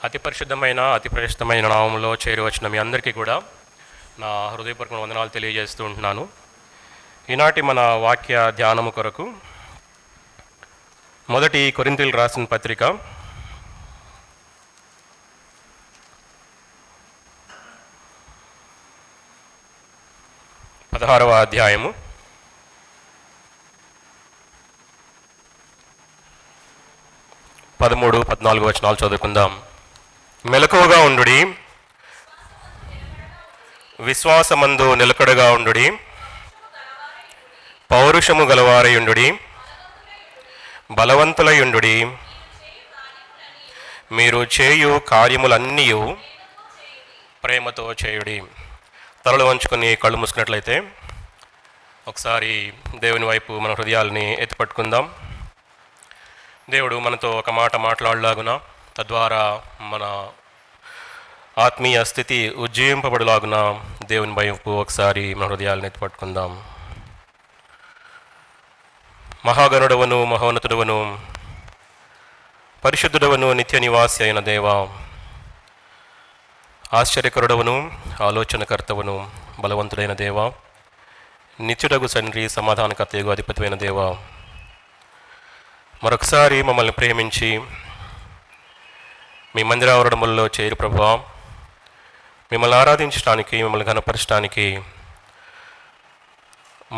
అతి పరిశుద్ధమైన అతి ప్రశస్తమైన నామంలో చేరి వచ్చిన మీ అందరికీ కూడా నా హృదయపూర్వక వందనాలు తెలియజేస్తూ ఉంటున్నాను. ఈనాటి మన వాక్య ధ్యానము కొరకు మొదటి కొరింథీయులకు రాసిన పత్రిక 16వ అధ్యాయము 13-14 వచనాలు చదువుకుందాం. మెలకువగా ఉండుడి, విశ్వాసమందు నిలకడగా ఉండుడి, పౌరుషము గలవారయుండుడి, బలవంతులయుండుడి, మీరు చేయు కార్యములన్నీ ప్రేమతో చేయుడి. తలలు వంచుకొని కళ్ళు మూసుకున్నట్లయితే ఒకసారి దేవుని వైపు మన హృదయాల్ని ఎత్తిపట్టుకుందాం. దేవుడు మనతో ఒక మాట మాట్లాడలాగున, తద్వారా మన ఆత్మీయ స్థితి ఉజ్జీవింపబడులాగున దేవుని వైపు ఒకసారి మన హృదయాలను ఎత్తిపట్టుకుందాం. మహాగణుడవను, మహోన్నతుడవను, పరిశుద్ధుడవను, నిత్య నివాసి అయిన దేవా, ఆశ్చర్యకరుడవను, ఆలోచనకర్తవను, బలవంతుడైన దేవా, నిత్యుడగు తండ్రి, సమాధానకర్తయగు అధిపతివైన దేవా, మరొకసారి మమ్మల్ని ప్రేమించి మీ మందిరావరణముల్లో చేరు ప్రభువా, మిమ్మల్ని ఆరాధించడానికి, మిమ్మల్ని ఘనపరచడానికి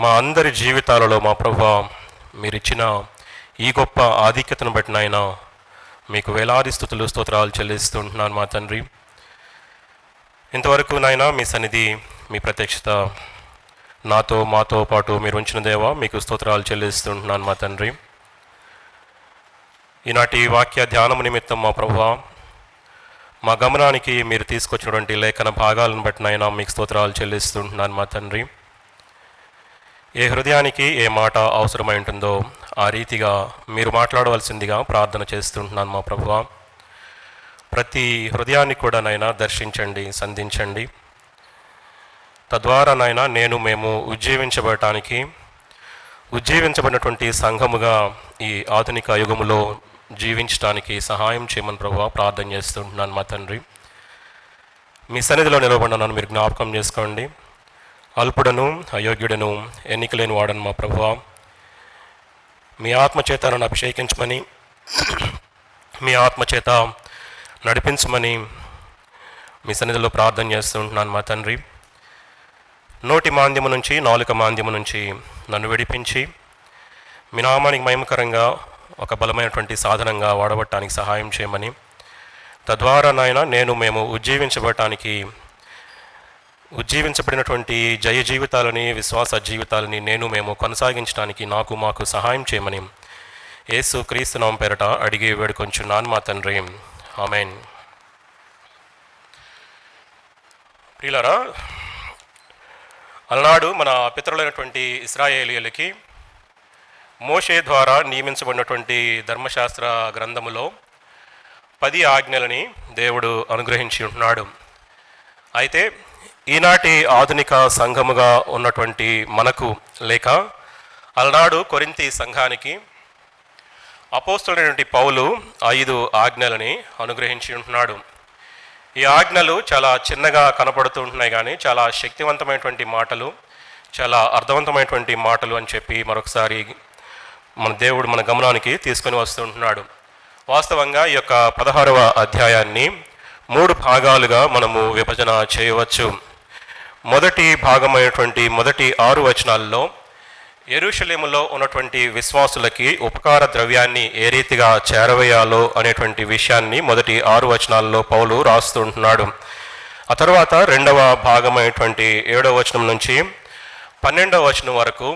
మా అందరి జీవితాలలో మా ప్రభువా మీరిచ్చిన ఈ గొప్ప ఆధిక్యతను బట్టి నాయన మీకు వేలాది స్తుతులు స్తోత్రాలు చెల్లిస్తుంటున్నాను మా తండ్రి. ఇంతవరకు నాయన మీ సన్నిధి, మీ ప్రత్యక్షత నాతో మాతో పాటు మీరు ఉంచిన దేవా మీకు స్తోత్రాలు చెల్లిస్తుంటున్నాను మా తండ్రి. ఈనాటి వాక్య ధ్యానము నిమిత్తం మా ప్రభువా మా గమనానికి మీరు తీసుకొచ్చినటువంటి లేఖన భాగాలను బట్టి నాయన మీకు స్తోత్రాలు చెల్లిస్తుంటున్నాను మా తండ్రి. ఏ హృదయానికి ఏ మాట అవసరమై ఉంటుందో ఆ రీతిగా మీరు మాట్లాడవలసిందిగా ప్రార్థన చేస్తుంటున్నాను మా ప్రభువా. ప్రతి హృదయాన్ని కూడా నాయన దర్శించండి, సంధించండి. తద్వారా నాయన మేము ఉజ్జీవించబడినటువంటి సంఘముగా ఈ ఆధునిక యుగములో జీవించడానికి సహాయం చేయమని ప్రభువా ప్రార్థన చేస్తుంటున్నాను మా తండ్రి. మీ సన్నిధిలో నిలబడినాను మీరు జ్ఞాపకం చేసుకోండి. అల్పుడను, అయోగ్యుడను, ఎన్నికలేని వాడను మా ప్రభువా, మీ ఆత్మచేత నన్ను అభిషేకించమని, మీ ఆత్మచేత నడిపించమని మీ సన్నిధిలో ప్రార్థన చేస్తుంటున్నాను మా తండ్రి. నోటి మాంద్యము నుంచి, నాలుక మాంద్యము నుంచి నన్ను విడిపించి మీ నామానికి మహిమకరంగా ఒక బలమైనటువంటి సాధనంగా వాడబట్టడానికి సహాయం చేయమని, తద్వారా నాయన మేము ఉజ్జీవించబడినటువంటి జయ జీవితాలని, విశ్వాస జీవితాలని మేము కొనసాగించడానికి మాకు సహాయం చేయమని యేసు క్రీస్తు నామం పేరట అడిగి వేడుకొంచున్నాను మా తండ్రి. ఆమేన్. ప్రియులారా, అలనాడు మన పితరులైనటువంటి ఇశ్రాయేలీయులకి మోషే ద్వారా నియమించబడినటువంటి ధర్మశాస్త్ర గ్రంథములో 10 ఆజ్ఞలని దేవుడు అనుగ్రహించి ఉంటున్నాడు. అయితే ఈనాటి ఆధునిక సంఘముగా ఉన్నటువంటి మనకు, లేక అలనాడు కొరింథీ సంఘానికి అపోస్తలుడైనటువంటి పౌలు 5 ఆజ్ఞలని అనుగ్రహించి ఉంటున్నాడు. ఈ ఆజ్ఞలు చాలా చిన్నగా కనపడుతూ ఉంటున్నాయి, కానీ చాలా శక్తివంతమైనటువంటి మాటలు, చాలా అర్థవంతమైనటువంటి మాటలు అని చెప్పి మరొకసారి మన దేవుడు మన గమనానికి తీసుకొని వస్తుంటున్నాడు. వాస్తవంగా ఈ యొక్క 16వ అధ్యాయాన్ని 3 భాగాలుగా మనము విభజన చేయవచ్చు. మొదటి భాగమైనటువంటి మొదటి 6 వచనాల్లో యెరూషలేములో ఉన్నటువంటి విశ్వాసులకి ఉపకార ద్రవ్యాన్ని ఏ రీతిగా చేరవేయాలో అనేటువంటి విషయాన్ని మొదటి 6 వచనాల్లో పౌలు రాస్తుంటున్నాడు. ఆ తర్వాత రెండవ భాగమైనటువంటి 7వ వచనం నుంచి 12వ వచనం వరకు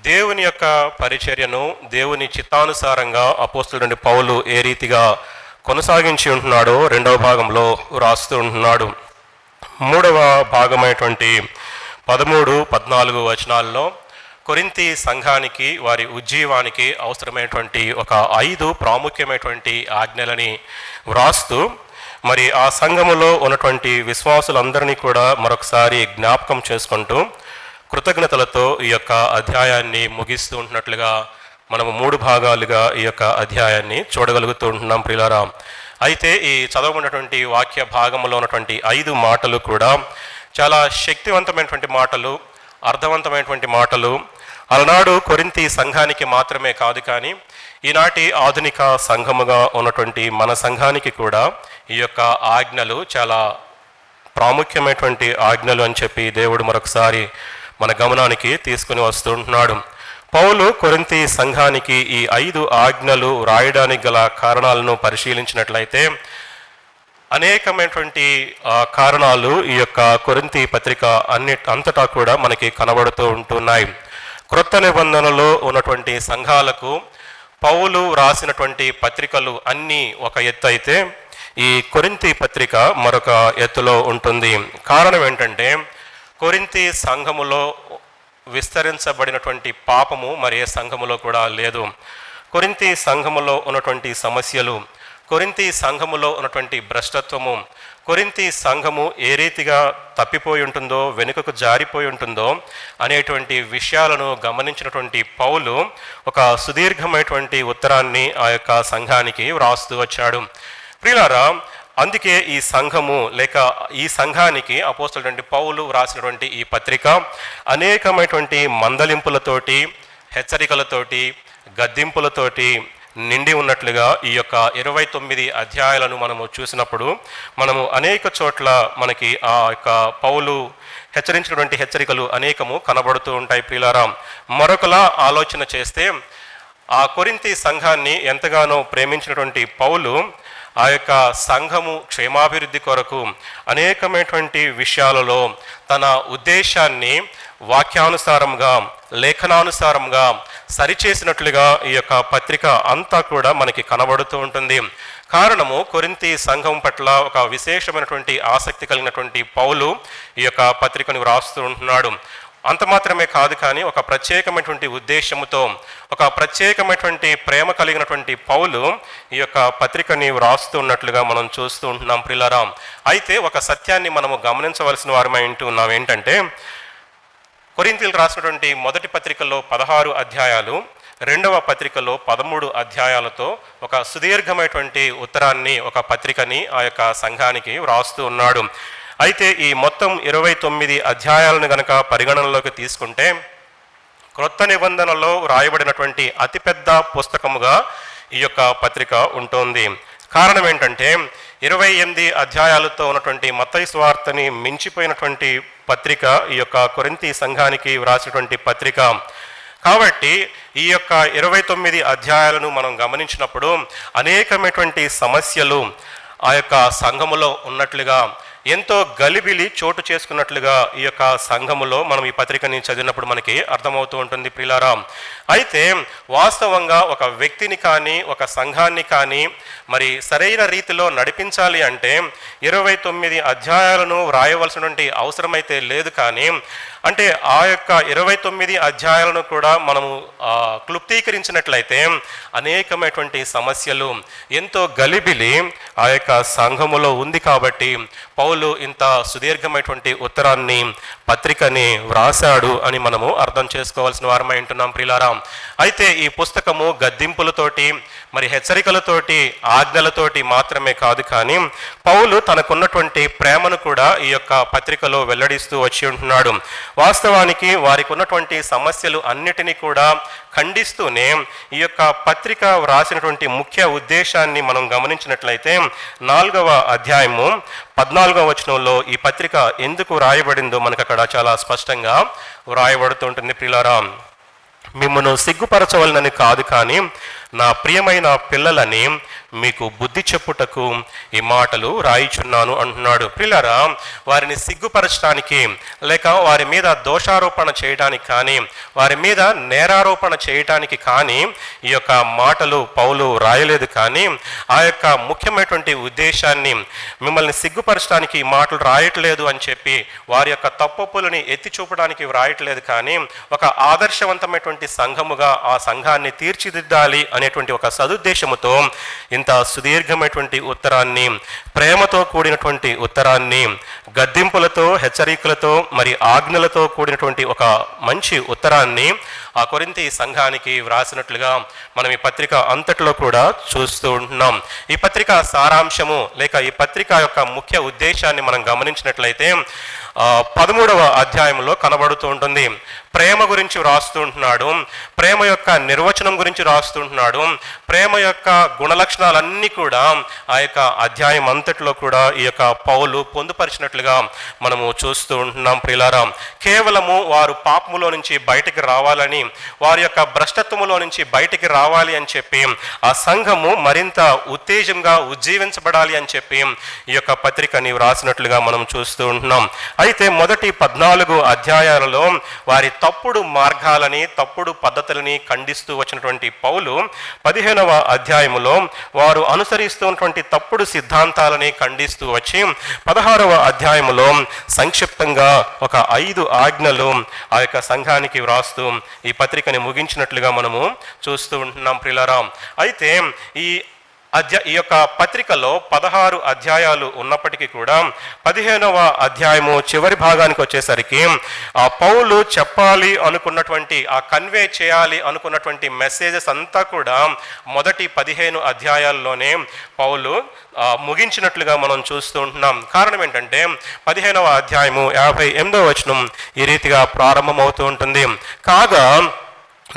దేవుని యొక్క పరిచర్యను దేవుని చిత్తానుసారంగా అపోస్తలుడైన పౌలు ఏ రీతిగా కొనసాగించి ఉంటున్నాడో రెండవ భాగంలో రాస్తూ ఉంటున్నాడు. మూడవ భాగమైనటువంటి 13-14 వచనాల్లో కొరింథీ సంఘానికి, వారి ఉజ్జీవానికి అవసరమైనటువంటి ఒక 5 ప్రాముఖ్యమైనటువంటి ఆజ్ఞలని వ్రాస్తూ మరి ఆ సంఘములో ఉన్నటువంటి విశ్వాసులందరినీ కూడా మరొకసారి జ్ఞాపకం చేసుకుంటూ కృతజ్ఞతలతో ఈ యొక్క అధ్యాయాన్ని ముగిస్తూ ఉంటున్నట్లుగా మనము 3 భాగాలుగా ఈ యొక్క అధ్యాయాన్ని చూడగలుగుతూ ఉంటున్నాం ప్రియులారా. అయితే ఈ చదవబడినటువంటి వాక్య భాగంలో ఉన్నటువంటి 5 మాటలు కూడా చాలా శక్తివంతమైనటువంటి మాటలు, అర్థవంతమైనటువంటి మాటలు. అలనాడు కొరింథీ సంఘానికి మాత్రమే కాదు, కానీ ఈనాటి ఆధునిక సంఘముగా ఉన్నటువంటి మన సంఘానికి కూడా ఈ యొక్క ఆజ్ఞలు చాలా ప్రాముఖ్యమైనటువంటి ఆజ్ఞలు అని చెప్పి దేవుడు మరొకసారి మన గమనానికి తీసుకుని వస్తుంటున్నాడు. పౌలు కొరింథీ సంఘానికి ఈ 5 ఆజ్ఞలు రాయడానికి గల కారణాలను పరిశీలించినట్లయితే అనేకమైనటువంటి కారణాలు ఈ యొక్క కొరింథీ పత్రిక అంతటా కూడా మనకి కనబడుతూ ఉంటున్నాయి. క్రొత్త నిబంధనలో ఉన్నటువంటి సంఘాలకు పౌలు రాసినటువంటి పత్రికలు అన్నీ ఒక ఎత్తు అయితే, ఈ కొరింథీ పత్రిక మరొక ఎత్తులో ఉంటుంది. కారణం ఏంటంటే, కొరింథీ సంఘములో విస్తరించబడినటువంటి పాపము మరి ఏ సంఘములో కూడా లేదు. కొరింథీ సంఘములో ఉన్నటువంటి సమస్యలు, కొరింథీ సంఘములో ఉన్నటువంటి భ్రష్టత్వము, కొరింథీ సంఘము ఏ రీతిగా తప్పిపోయి ఉంటుందో, వెనుకకు జారిపోయి ఉంటుందో అనేటువంటి విషయాలను గమనించినటువంటి పౌలు ఒక సుదీర్ఘమైనటువంటి ఉత్తరాన్ని ఆ యొక్క సంఘానికి వ్రాస్తూ వచ్చాడు. ప్రియులారా, అందుకే ఈ సంఘము లేక ఈ సంఘానికి అపోస్తలుడైన పౌలు వ్రాసినటువంటి ఈ పత్రిక అనేకమైనటువంటి మందలింపులతోటి, హెచ్చరికలతోటి, గద్దింపులతోటి నిండి ఉన్నట్లుగా ఈ యొక్క 29 అధ్యాయాలను మనము చూసినప్పుడు మనము అనేక చోట్ల మనకి ఆ యొక్క పౌలు హెచ్చరించినటువంటి హెచ్చరికలు అనేకము కనబడుతూ ఉంటాయి. ప్రియులారా, మరొకలా ఆలోచన చేస్తే ఆ కొరింథీ సంఘాన్ని ఎంతగానో ప్రేమించినటువంటి పౌలు ఆ యొక్క సంఘము క్షేమాభివృద్ధి కొరకు అనేకమైనటువంటి విషయాలలో తన ఉద్దేశాన్ని వాక్యానుసారంగా, లేఖనానుసారంగా సరిచేసినట్లుగా ఈ యొక్క పత్రిక అంతా కూడా మనకి కనబడుతూ ఉంటుంది. కారణము, కొరింథీ సంఘం పట్ల ఒక విశేషమైనటువంటి ఆసక్తి కలిగినటువంటి పౌలు ఈ యొక్క పత్రికను వ్రాస్తూ ఉంటున్నాడు. అంత మాత్రమే కాదు, కానీ ఒక ప్రత్యేకమైనటువంటి ఉద్దేశముతో, ఒక ప్రత్యేకమైనటువంటి ప్రేమ కలిగినటువంటి పౌలు ఈ యొక్క పత్రికని వ్రాస్తూ ఉన్నట్లుగా మనం చూస్తూ ఉంటున్నాం. ప్రియులారా, అయితే ఒక సత్యాన్ని మనము గమనించవలసిన వారమై ఉంటున్నాం. ఏంటంటే, కొరింథీయులు రాసినటువంటి మొదటి పత్రికలో 16 అధ్యాయాలు, రెండవ పత్రికలో 13 అధ్యాయాలతో ఒక సుదీర్ఘమైనటువంటి ఉత్తరాన్ని, ఒక పత్రికని ఆ యొక్క సంఘానికి వ్రాస్తూ ఉన్నాడు. అయితే ఈ మొత్తం 29 అధ్యాయాలను గనక పరిగణనలోకి తీసుకుంటే క్రొత్త నిబంధనలో రాయబడినటువంటి అతిపెద్ద పుస్తకముగా ఈ యొక్క పత్రిక ఉంటుంది. కారణం ఏంటంటే, 28 అధ్యాయాలతో ఉన్నటువంటి మత్తయి సువార్తని మించిపోయినటువంటి పత్రిక ఈ యొక్క కొరింథీ సంఘానికి వ్రాసినటువంటి పత్రిక. కాబట్టి ఈ యొక్క 29 అధ్యాయాలను మనం గమనించినప్పుడు అనేకమైనటువంటి సమస్యలు ఆ యొక్క సంఘములో ఉన్నట్లుగా, ఎంతో గలిబిలి చోటు చేసుకున్నట్లుగా ఈ యొక్క సంఘములో మనం ఈ పత్రికని చదివినప్పుడు మనకి అర్థమవుతూ ఉంటుంది. ప్రియులారా, అయితే వాస్తవంగా ఒక వ్యక్తిని కానీ, ఒక సంఘాన్ని కానీ మరి సరైన రీతిలో నడిపించాలి అంటే 29 అధ్యాయాలను వ్రాయవలసినటువంటి అవసరమైతే లేదు. కానీ అంటే ఆ యొక్క 29 అధ్యాయాలను కూడా మనము క్లుప్తీకరించినట్లయితే అనేకమైనటువంటి సమస్యలు, ఎంతో గలిబిలి ఆ యొక్క సంఘములో ఉంది. కాబట్టి పౌలు ఇంత సుదీర్ఘమైనటువంటి ఉత్తరాన్ని, పత్రికని వ్రాసాడు అని మనము అర్థం చేసుకోవాల్సిన వారమై ఉంటున్నాం. ప్రియులారా, అయితే ఈ పుస్తకము గద్దింపులతోటి, మరి హెచ్చరికలతోటి, ఆజ్ఞలతోటి మాత్రమే కాదు, కానీ పౌలు తనకున్నటువంటి ప్రేమను కూడా ఈ యొక్క పత్రికలో వెల్లడిస్తూ వచ్చి ఉంటున్నాడు. వాస్తవానికి వారికి ఉన్నటువంటి సమస్యలు అన్నిటినీ కూడా ఖండిస్తూనే ఈ యొక్క పత్రిక వ్రాసినటువంటి ముఖ్య ఉద్దేశాన్ని మనం గమనించినట్లయితే 4వ అధ్యాయము 14వ వచనంలో ఈ పత్రిక ఎందుకు వ్రాయబడిందో మనకు అక్కడ చాలా స్పష్టంగా వ్రాయబడుతుంటుంది. ప్రియులారా, మిమ్మల్ని సిగ్గుపరచవలనని కాదు, కానీ నా ప్రియమైన పిల్లలని మీకు బుద్ధి చెప్పుటకు ఈ మాటలు రాయిచున్నాను అంటున్నాడు. ప్రియులారా, వారిని సిగ్గుపరచడానికి లేక వారి మీద దోషారోపణ చేయడానికి కానీ, వారి మీద నేరారోపణ చేయడానికి కానీ ఈ యొక్క మాటలు పౌలు రాయలేదు. కానీ ఆ యొక్క ముఖ్యమైనటువంటి ఉద్దేశాన్ని, మిమ్మల్ని సిగ్గుపరచడానికి ఈ మాటలు రాయట్లేదు అని చెప్పి వారి యొక్క తప్పులని ఎత్తి చూపడానికి రాయట్లేదు. కానీ ఒక ఆదర్శవంతమైనటువంటి సంఘముగా ఆ సంఘాన్ని తీర్చిదిద్దాలి అనేటువంటి ఒక సదుద్దేశముతో ఇంత సుదీర్ఘమైనటువంటి ఉత్తరాన్ని, ప్రేమతో కూడినటువంటి ఉత్తరాన్ని, గద్దింపులతో, హెచ్చరికలతో, మరి ఆజ్ఞలతో కూడినటువంటి ఒక మంచి ఉత్తరాన్ని ఆ కొరింథీ సంఘానికి వ్రాసినట్లుగా మనం ఈ పత్రిక అంతట్లో కూడా చూస్తూ ఉంటున్నాం. ఈ పత్రిక సారాంశము లేక ఈ పత్రిక యొక్క ముఖ్య ఉద్దేశాన్ని మనం గమనించినట్లయితే 13వ అధ్యాయంలో కనబడుతూ ఉంటుంది. ప్రేమ గురించి వ్రాస్తూ ఉంటున్నాడు, ప్రేమ యొక్క నిర్వచనం గురించి రాస్తూ ఉంటున్నాడు, ప్రేమ యొక్క గుణలక్షణాలన్నీ కూడా ఆ యొక్క అధ్యాయం అంతట్లో కూడా ఈ యొక్క పౌలు పొందుపరిచినట్లుగా మనము చూస్తూ ఉంటున్నాం. ప్రియులారా, కేవలము వారు పాపములో నుంచి బయటికి రావాలని, వారి యొక్క భ్రష్టత్వములో నుంచి బయటికి రావాలి అని చెప్పి ఆ సంఘము మరింత ఉత్తేజంగా ఉజ్జీవించబడాలి అని చెప్పి ఈ యొక్క పత్రికని వ్రాసినట్లుగా మనం చూస్తూ ఉంటున్నాం. అయితే మొదటి 14 అధ్యాయాలలో వారి తప్పుడు మార్గాలని, తప్పుడు పద్ధతులని ఖండిస్తూ వచ్చినటువంటి పౌలు 15వ అధ్యాయములో వారు అనుసరిస్తున్నటువంటి తప్పుడు సిద్ధాంతాలని ఖండిస్తూ వచ్చి 16వ అధ్యాయములో సంక్షిప్తంగా ఒక 5 ఆజ్ఞలు ఆ యొక్క సంఘానికి వ్రాస్తూ ఈ పత్రికని ముగించినట్లుగా మనము చూస్తూ ఉంటున్నాం. ప్రియులారా, అయితే ఈ యొక్క పత్రికలో 16 అధ్యాయాలు ఉన్నప్పటికీ కూడా 15వ అధ్యాయము చివరి భాగానికి వచ్చేసరికి ఆ పౌలు చెప్పాలి అనుకున్నటువంటి, ఆ కన్వే చేయాలి అనుకున్నటువంటి మెసేజెస్ అంతా కూడా మొదటి 15 అధ్యాయాల్లోనే పౌలు ముగించినట్లుగా మనం చూస్తూ ఉంటున్నాం. కారణం ఏంటంటే 15వ అధ్యాయము 58వ వచనం ఈ రీతిగా ప్రారంభమవుతూ ఉంటుంది. కాగా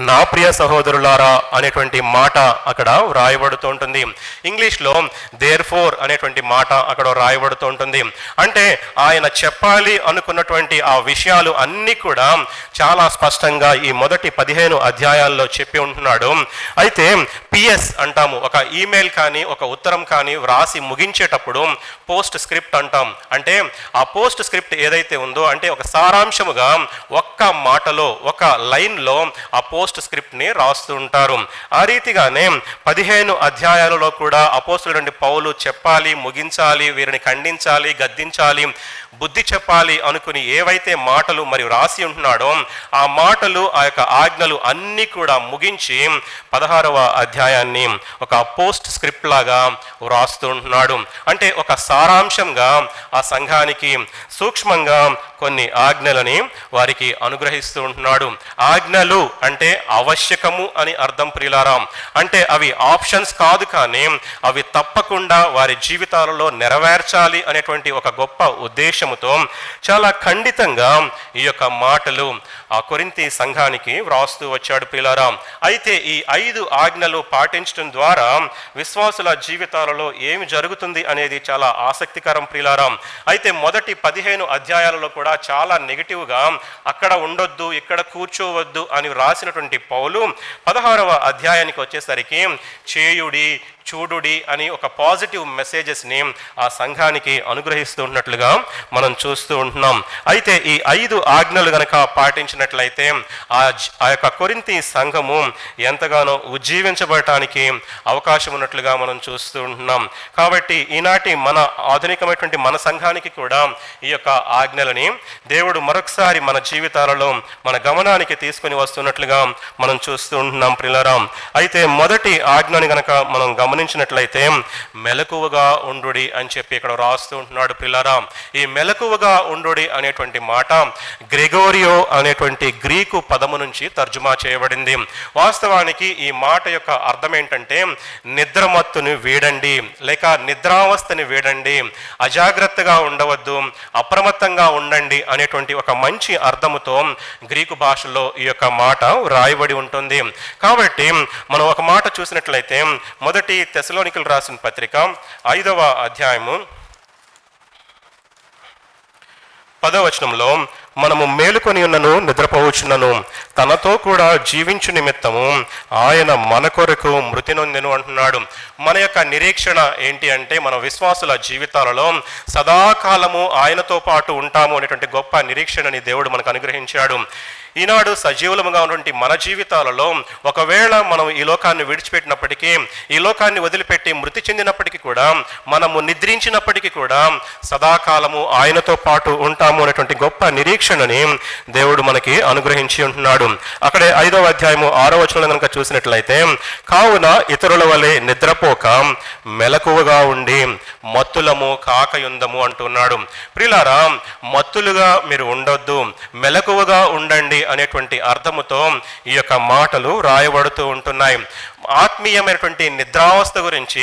నా ప్రియ సహోదరులారా అనేటువంటి మాట అక్కడ వ్రాయబడుతూ ఉంటుంది. ఇంగ్లీష్లో దేర్ ఫోర్ అనేటువంటి మాట అక్కడ వ్రాయబడుతూ ఉంటుంది. అంటే ఆయన చెప్పాలి అనుకున్నటువంటి ఆ విషయాలు అన్నీ కూడా చాలా స్పష్టంగా ఈ మొదటి 15 అధ్యాయాల్లో చెప్పి ఉంటున్నాడు. అయితే పిఎస్ అంటాము, ఒక ఈమెయిల్ కానీ ఒక ఉత్తరం కానీ వ్రాసి ముగించేటప్పుడు పోస్ట్ స్క్రిప్ట్ అంటాం. అంటే ఆ పోస్ట్ స్క్రిప్ట్ ఏదైతే ఉందో, అంటే ఒక సారాంశముగా ఒక్క మాటలో, ఒక లైన్లో ఆ పోస్ట్ స్క్రిప్ట్ని రాస్తూ ఉంటారు. ఆ రీతిగానే 15 అధ్యాయాలలో కూడా అపోస్తలుడైన పౌలు చెప్పాలి, ముగించాలి, వీరిని ఖండించాలి, గద్దించాలి, బుద్ధి చెప్పాలి అనుకుని ఏవైతే మాటలు మరి రాసి ఉంటున్నాడో ఆ మాటలు, ఆ యొక్క ఆజ్ఞలు అన్నీ కూడా ముగించి 16వ అధ్యాయాన్ని ఒక పోస్ట్ స్క్రిప్ట్ లాగా వ్రాస్తూ ఉంటున్నాడు. అంటే ఒక సారాంశంగా ఆ సంఘానికి సూక్ష్మంగా కొన్ని ఆజ్ఞలని వారికి అనుగ్రహిస్తూ ఉంటున్నాడు. ఆజ్ఞలు అంటే ఆవశ్యకము అని అర్థం ప్రియులారా. అంటే అవి ఆప్షన్స్ కాదు, కానీ అవి తప్పకుండా వారి జీవితాలలో నెరవేర్చాలి అనేటువంటి ఒక గొప్ప ఉద్దేశముతో చాలా ఖండితంగా ఈ యొక్క మాటలు ఆ కొరింథీ సంఘానికి వ్రాస్తూ వచ్చాడు ప్రియులారా. అయితే ఈ 5 ఆజ్ఞలు పాటించడం ద్వారా విశ్వాసుల జీవితాలలో ఏమి జరుగుతుంది అనేది చాలా ఆసక్తికరం ప్రియులారా. అయితే మొదటి 15 అధ్యాయాలలో కూడా చాలా నెగిటివ్గా అక్కడ ఉండొద్దు, ఇక్కడ కూర్చోవద్దు అని వ్రాసినటువంటి పౌలు 16వ అధ్యాయానికి వచ్చేసరికి చేయుడి, చూడుడి అని ఒక పాజిటివ్ మెసేజెస్ని ఆ సంఘానికి అనుగ్రహిస్తూ ఉన్నట్లుగా మనం చూస్తూ ఉంటున్నాం. అయితే ఈ 5 ఆజ్ఞలు గనక పాటించినట్లయితే ఆ యొక్క కొరింథీ సంఘము ఎంతగానో ఉజ్జీవించబడటానికి అవకాశం ఉన్నట్లుగా మనం చూస్తూ ఉంటున్నాం. కాబట్టి ఈనాటి మన ఆధునికమైనటువంటి మన సంఘానికి కూడా ఈ యొక్క ఆజ్ఞలని దేవుడు మరొకసారి మన జీవితాలలో మన గమనానికి తీసుకొని వస్తున్నట్లుగా మనం చూస్తూ ఉంటున్నాం ప్రియులారా. అయితే మొదటి ఆజ్ఞని గనక మనం గమనించినట్లయితే మెలకువగా ఉండుడి అని చెప్పి ఇక్కడ రాస్తూ ఉంటున్నాడు ప్రియులారా. ఈ మెలకువగా ఉండుడి అనేటువంటి మాట గ్రెగోరియో అనేటువంటి గ్రీకు పదము నుంచి తర్జుమా చేయబడింది. వాస్తవానికి ఈ మాట యొక్క అర్థం ఏంటంటే నిద్రమత్తుని వీడండి, లేక నిద్రావస్థని వీడండి, అజాగ్రత్తగా ఉండవద్దు, అప్రమత్తంగా ఉండండి అనేటువంటి ఒక మంచి అర్థముతో గ్రీకు భాషలో ఈ యొక్క మాట రాయబడి ఉంటుంది. కాబట్టి మనం ఒక మాట చూసినట్లయితే మొదటి తెసలోనికలు రాసిన పత్రిక 5వ అధ్యాయము 10వ వచనంలో మనము మేలుకొని ఉన్నను నిద్రపోవచ్చున్నను, తనతో కూడా జీవించు నిమిత్తము ఆయన మన కొరకు మృతి నొందెను అంటున్నాడు. మన యొక్క నిరీక్షణ ఏంటి అంటే మన విశ్వాసుల జీవితాలలో సదాకాలము ఆయనతో పాటు ఉంటాము అనేటువంటి గొప్ప నిరీక్షణని దేవుడు మనకు అనుగ్రహించాడు. ఈనాడు సజీవులముగా ఉన్నటువంటి మన జీవితాలలో ఒకవేళ మనం ఈ లోకాన్ని విడిచిపెట్టినప్పటికీ, ఈ లోకాన్ని వదిలిపెట్టి మృతి చెందినప్పటికీ కూడా, మనము నిద్రించినప్పటికీ కూడా సదాకాలము ఆయనతో పాటు ఉంటాము అనేటువంటి గొప్ప నిరీక్షణని దేవుడు మనకి అనుగ్రహించి ఉంటున్నాడు. అక్కడే 5వ అధ్యాయము 6వ వచనంలో కనుక చూసినట్లయితే, కావున ఇతరుల వలె నిద్రపోక మెలకువగా ఉండి మత్తులము కాకయుందము అంటున్నాడు. ప్రియులారా, మత్తులుగా మీరు ఉండొద్దు, మెలకువగా ఉండండి అనేటువంటి అర్థముతో ఈ యొక్క మాటలు రాయబడుతూ ఉంటున్నాయి. ఆత్మీయమైనటువంటి నిద్రావస్థ గురించి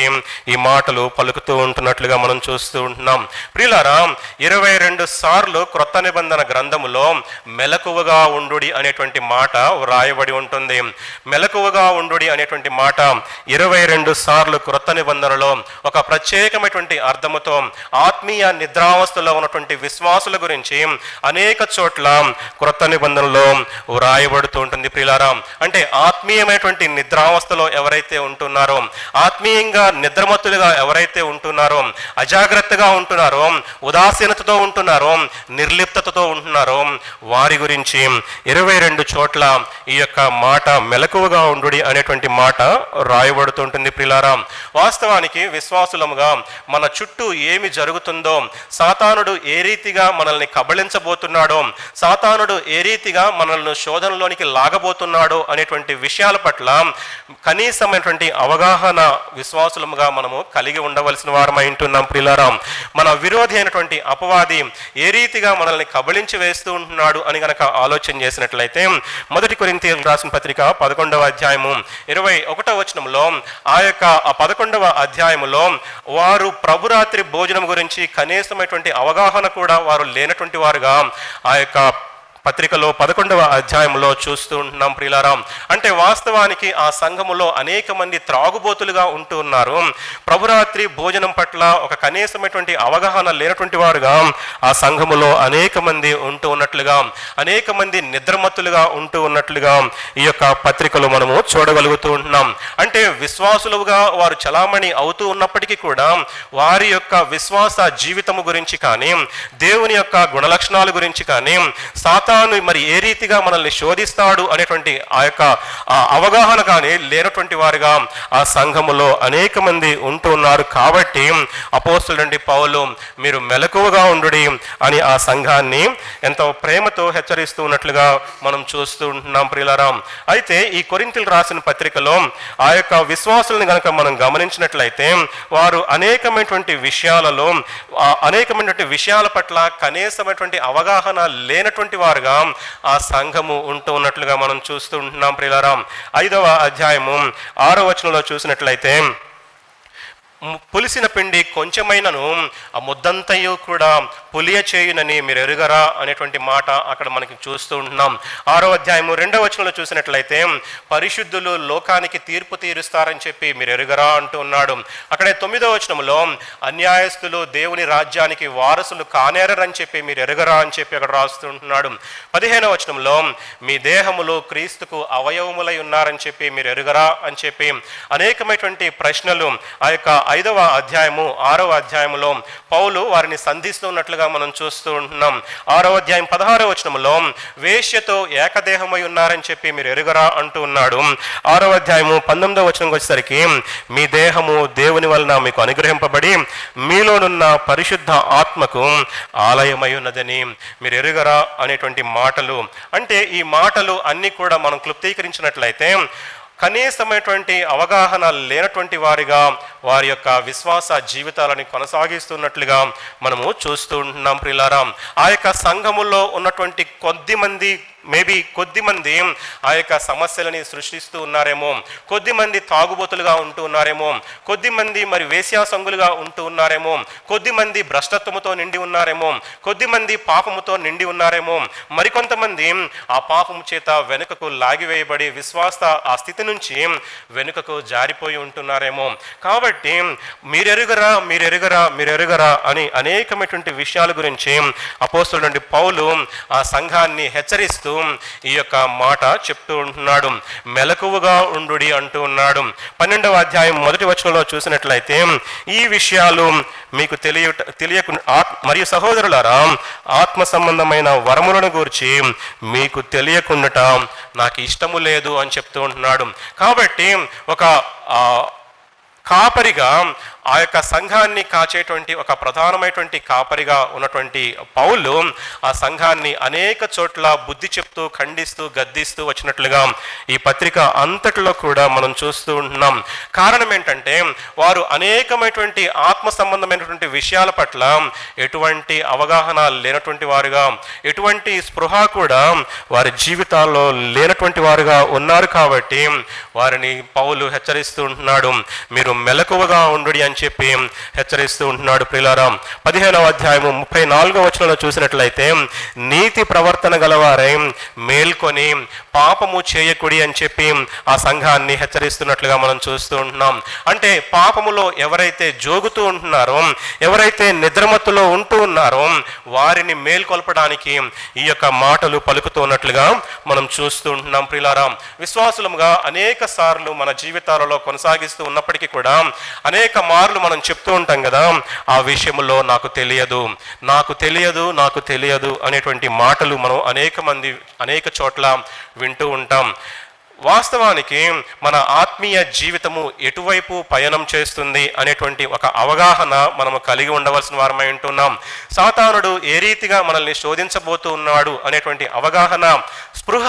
ఈ మాటలు పలుకుతూ ఉంటున్నట్లుగా మనం చూస్తూ ఉంటున్నాం. ప్రియులారా, 22 సార్లు క్రొత్త నిబంధన గ్రంథములో మెలకువగా ఉండుడి అనేటువంటి మాట వ్రాయబడి ఉంటుంది. మెలకువగా ఉండుడి అనేటువంటి మాట 22 సార్లు క్రొత్త నిబంధనలో ఒక ప్రత్యేకమైనటువంటి అర్థముతో ఆత్మీయ నిద్రావస్థలో ఉన్నటువంటి విశ్వాసుల గురించి అనేక చోట్ల క్రొత్త నిబంధనలో వ్రాయబడుతూ ఉంటుంది. ప్రియులారా, అంటే ఆత్మీయమైనటువంటి నిద్రావస్థలో ఎవరైతే ఉంటున్నారో, ఆత్మీయంగా నిద్రమత్తులుగా ఎవరైతే ఉంటున్నారో, అజాగ్రత్తగా ఉంటున్నారో, ఉదాసీనతతో ఉంటున్నారో, నిర్లిప్తతతో ఉంటున్నారో, వారి గురించి 22 చోట్ల ఈ యొక్క మాట మెలకువగా ఉండుడి అనేటువంటి మాట రాయబడుతుంటుంది. ప్రియులారా, వాస్తవానికి విశ్వాసులముగా మన చుట్టూ ఏమి జరుగుతుందో, సాతానుడు ఏ రీతిగా మనల్ని కబళించబోతున్నాడో, సాతానుడు ఏ రీతిగా మనల్ని శోధనలోనికి లాగబోతున్నాడో అనేటువంటి విషయాల పట్ల కనీసమైనటువంటి అవగాహన విశ్వాసులముగా మనము కలిగి ఉండవలసిన వారమై ఉంటున్నాం. ప్రియులారా, మన విరోధి అయినటువంటి అపవాది ఏ రీతిగా మనల్ని కబళించి వేస్తూ ఉంటున్నాడు అని గనక ఆలోచన చేసినట్లయితే, 1 కొరింథీయులకు రాసిన పత్రిక 11వ అధ్యాయము 21వ వచనంలో ఆ 11వ అధ్యాయములో వారు ప్రభురాత్రి భోజనం గురించి కనీసమైనటువంటి అవగాహన కూడా వారు లేనటువంటి వారుగా ఆ పత్రికలో 11వ అధ్యాయంలో చూస్తూ ఉంటున్నాం. ప్రియులారా, అంటే వాస్తవానికి ఆ సంఘములో అనేక మంది త్రాగుబోతులుగా ఉంటూ ఉన్నారు. ప్రభురాత్రి భోజనం పట్ల ఒక కనీసమైనటువంటి అవగాహన లేనటువంటి వారుగా ఆ సంఘములో అనేక మంది ఉంటూ ఉన్నట్లుగా, అనేక మంది నిద్రమత్తులుగా ఉంటూ ఉన్నట్లుగా ఈ యొక్క పత్రికలో మనము చూడగలుగుతూ ఉంటున్నాం. అంటే విశ్వాసులుగా వారు చలామణి అవుతూ ఉన్నప్పటికీ కూడా వారి యొక్క విశ్వాస జీవితము గురించి కానీ, దేవుని యొక్క గుణలక్షణాల గురించి కానీ, సాతాను మరి ఏ రీతిగా మనల్ని శోధిస్తాడు అనేటువంటి ఆ అవగాహన కానీ లేనటువంటి వారుగా ఆ సంఘములో అనేక మంది ఉంటూ ఉన్నారు. కాబట్టి అపోస్తలుడైన పౌలు మీరు మెలకువగా ఉండుడి అని ఆ సంఘాన్ని ఎంతో ప్రేమతో హెచ్చరిస్తూ ఉన్నట్లుగా మనం చూస్తూ ఉంటున్నాం. ప్రియులారా, అయితే ఈ కొరింథీయులకు రాసిన పత్రికలో ఆ విశ్వాసులను గనక మనం గమనించినట్లయితే వారు అనేకమైనటువంటి విషయాలలో అనేకమైనటువంటి విషయాల పట్ల కనీసమైనటువంటి అవగాహన లేనటువంటి వారుగా ఆ సంఘము ఉంటూ ఉన్నట్లుగా మనం చూస్తూ ఉంటున్నాం. ప్రియులారా, 5వ అధ్యాయము 6వ వచనంలో చూసినట్లయితే, పులిసిన పిండి కొంచెమైనను ఆ ముద్దంతయు కూడా పులియ చేయునని మీరు ఎరుగరా అనేటువంటి మాట అక్కడ మనకి చూస్తూ ఉంటున్నాం. 6వ అధ్యాయము 2వ వచనంలో చూసినట్లయితే, పరిశుద్ధులు లోకానికి తీర్పు తీరుస్తారని చెప్పి మీరు ఎరుగరా అంటూ ఉన్నాడు. అక్కడే 9వ వచనంలో అన్యాయస్తులు దేవుని రాజ్యానికి వారసులు కానేరని చెప్పి మీరు ఎరుగరా అని చెప్పి అక్కడ రాస్తూ ఉంటున్నాడు. 15వ వచనంలో మీ దేహములు క్రీస్తుకు అవయవములై ఉన్నారని చెప్పి మీరు ఎరుగరా అని చెప్పి అనేకమైనటువంటి ప్రశ్నలు ఆ 5వ అధ్యాయము 6వ అధ్యాయములో పౌలు వారిని సంధిస్తున్నట్లుగా మనం చూస్తూ ఉంటున్నాం. 6వ అధ్యాయం 16వ వచనంలో వేశ్యతో ఏకదేహమై ఉన్నారని చెప్పి మీరు ఎరుగరా అంటూ ఉన్నాడు. 6వ అధ్యాయము 19వ వచనంకి వచ్చేసరికి మీ దేహము దేవుని వలన మీకు అనుగ్రహింపబడి మీలోనున్న పరిశుద్ధ ఆత్మకు ఆలయమై ఉన్నదని మీరు ఎరుగరా అనేటువంటి మాటలు. అంటే ఈ మాటలు అన్నీ కూడా మనం క్లుప్తీకరించినట్లయితే కనీసమైనటువంటి అవగాహన లేనటువంటి వారిగా వారి యొక్క విశ్వాస జీవితాలని కొనసాగిస్తున్నట్లుగా మనము చూస్తూ ఉంటున్నాం. ప్రియులారా, ఆ సంఘములో ఉన్నటువంటి కొద్దిమంది ఆ సమస్యలని సృష్టిస్తూ ఉన్నారేమో, కొద్దిమంది తాగుబోతులుగా ఉంటూ ఉన్నారేమో, కొద్దిమంది మరి వేశ్యాసంగులుగా ఉంటూ ఉన్నారేమో, కొద్దిమంది భ్రష్టత్వముతో నిండి ఉన్నారేమో, కొద్దిమంది పాపముతో నిండి ఉన్నారేమో, మరికొంతమంది ఆ పాపము చేత వెనుకకు లాగివేయబడి విశ్వాస ఆ స్థితి నుంచి వెనుకకు జారిపోయి ఉంటున్నారేమో. కాబట్టి మీరెరుగరా అని అనేకమైనటువంటి విషయాల గురించి అపోస్తలుడైన పౌలు ఆ సంఘాన్ని హెచ్చరిస్తూ ఈ యొక్క మాట చెప్తూ ఉంటున్నాడు. మెలకువగా ఉండుడి అంటూ ఉన్నాడు. 12వ అధ్యాయం 1వ వచనంలో చూసినట్లయితే, ఈ విషయాలు మీకు తెలియకుండా మరియు సహోదరులారా, ఆత్మ సంబంధమైన వరములను గురించి మీకు తెలియకుండా నాకు ఇష్టము లేదు అని చెప్తూ ఉంటున్నాడు. కాబట్టి ఒక కాపరిగా ఆ యొక్క సంఘాన్ని కాచేటువంటి ఒక ప్రధానమైనటువంటి కాపరిగా ఉన్నటువంటి పౌలు ఆ సంఘాన్ని అనేక చోట్ల బుద్ధి చెప్తూ ఖండిస్తూ గద్దిస్తూ వచ్చినట్లుగా ఈ పత్రిక అంతటిలో కూడా మనం చూస్తూ ఉంటున్నాం. కారణం ఏంటంటే వారు అనేకమైనటువంటి ఆత్మ సంబంధమైనటువంటి విషయాల పట్ల ఎటువంటి అవగాహన లేనటువంటి వారుగా, ఎటువంటి స్పృహ కూడా వారి జీవితాల్లో లేనటువంటి వారుగా ఉన్నారు. కాబట్టి వారిని పౌలు హెచ్చరిస్తూ ఉంటున్నాడు, మీరు మెలకువగా ఉండుడి అని చెప్పి హెచ్చరిస్తూ ఉంటున్నాడు. ప్రియులారా, 15వ అధ్యాయము 34వ వచనంలో చూసినట్లయితే నీతి ప్రవర్తన గలవారై మేల్కొని పాపము చేయకుడి అని చెప్పి ఆ సంఘాన్ని హెచ్చరిస్తున్నట్లుగా మనం చూస్తూ ఉంటున్నాం. అంటే పాపములో ఎవరైతే జోగుతూ ఉంటున్నారో, ఎవరైతే నిద్రమత్తులో ఉంటూ ఉన్నారో వారిని మేల్కొల్పడానికి ఈ యొక్క మాటలు పలుకుతూ ఉన్నట్లుగా మనం చూస్తూ ఉంటున్నాం. ప్రియులారా, విశ్వాసులముగా అనేక సార్లు మన జీవితాలలో కొనసాగిస్తూ ఉన్నప్పటికీ కూడా అనేక మార్లు మనం చెప్తూ ఉంటాం కదా, ఆ విషయంలో నాకు తెలియదు, నాకు తెలియదు, నాకు తెలియదు అనేటువంటి మాటలు మనం అనేక చోట్ల వింటూ ఉంటాం. వాస్తవానికి మన ఆత్మీయ జీవితము ఎటువైపు పయనం చేస్తుంది అనేటువంటి ఒక అవగాహన మనము కలిగి ఉండవలసిన వారమై ఉంటున్నాం. సాతానుడు ఏ రీతిగా మనల్ని శోధించబోతూ ఉన్నాడు అనేటువంటి అవగాహన, స్పృహ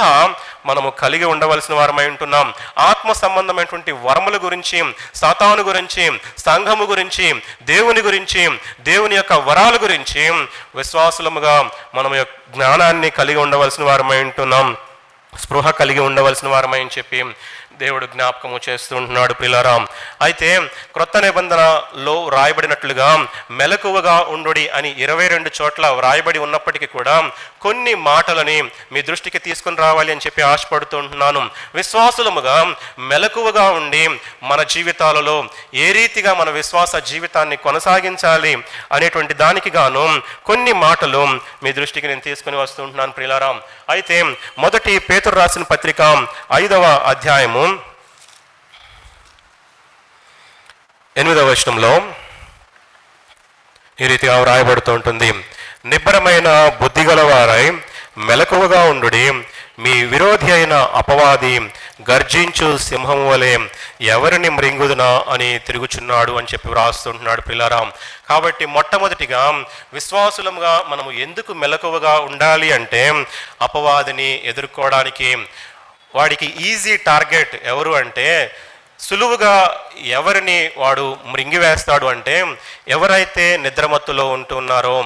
మనము కలిగి ఉండవలసిన వారమై ఉంటున్నాం. ఆత్మ సంబంధమైనటువంటి వరముల గురించి, సాతాను గురించి, సంఘము గురించి, దేవుని గురించి, దేవుని యొక్క వరాల గురించి విశ్వాసులముగా మనం జ్ఞానాన్ని కలిగి ఉండవలసిన వారమై ఉంటున్నాం, స్పృహ కలిగి ఉండవలసిన వారమై అని చెప్పి దేవుడు జ్ఞాపకము చేస్తూ ఉంటున్నాడు. ప్రియులారా, అయితే క్రొత్త నిబంధనలో వ్రాయబడినట్లుగా మెలకువగా ఉండుడి అని 22 చోట్ల వ్రాయబడి ఉన్నప్పటికీ కూడా కొన్ని మాటలని మీ దృష్టికి తీసుకుని రావాలి అని చెప్పి ఆశపడుతూ ఉంటున్నాను. విశ్వాసులముగా మెలకువగా ఉండి మన జీవితాలలో ఏ రీతిగా మన విశ్వాస జీవితాన్ని కొనసాగించాలి అనేటువంటి దానికి గాను కొన్ని మాటలు మీ దృష్టికి నేను తీసుకుని వస్తూ ఉంటున్నాను. ప్రియులారా, అయితే మొదటి పేతురు రాసిన పత్రిక 5వ అధ్యాయము 8వ వచనంలో ఈ రీతిగా వ్రాయబడుతూ ఉంటుంది, నిబ్బరమైన బుద్ధి గలవారై మెలకువగా ఉండుడి, మీ విరోధి అయిన అపవాది గర్జించు సింహం వలె ఎవరిని మృంగుదునా అని తిరుగుచున్నాడు అని చెప్పి వ్రాస్తుంటున్నాడు. పిల్లారా, కాబట్టి మొట్టమొదటిగా విశ్వాసులముగా మనము ఎందుకు మెలకువగా ఉండాలి అంటే అపవాదిని ఎదుర్కోవడానికి. వాడికి ఈజీ టార్గెట్ ఎవరు అంటే, సులువుగా ఎవరిని వాడు మృంగివేస్తాడు అంటే ఎవరైతే నిద్రమత్తులో ఉంటున్నారో,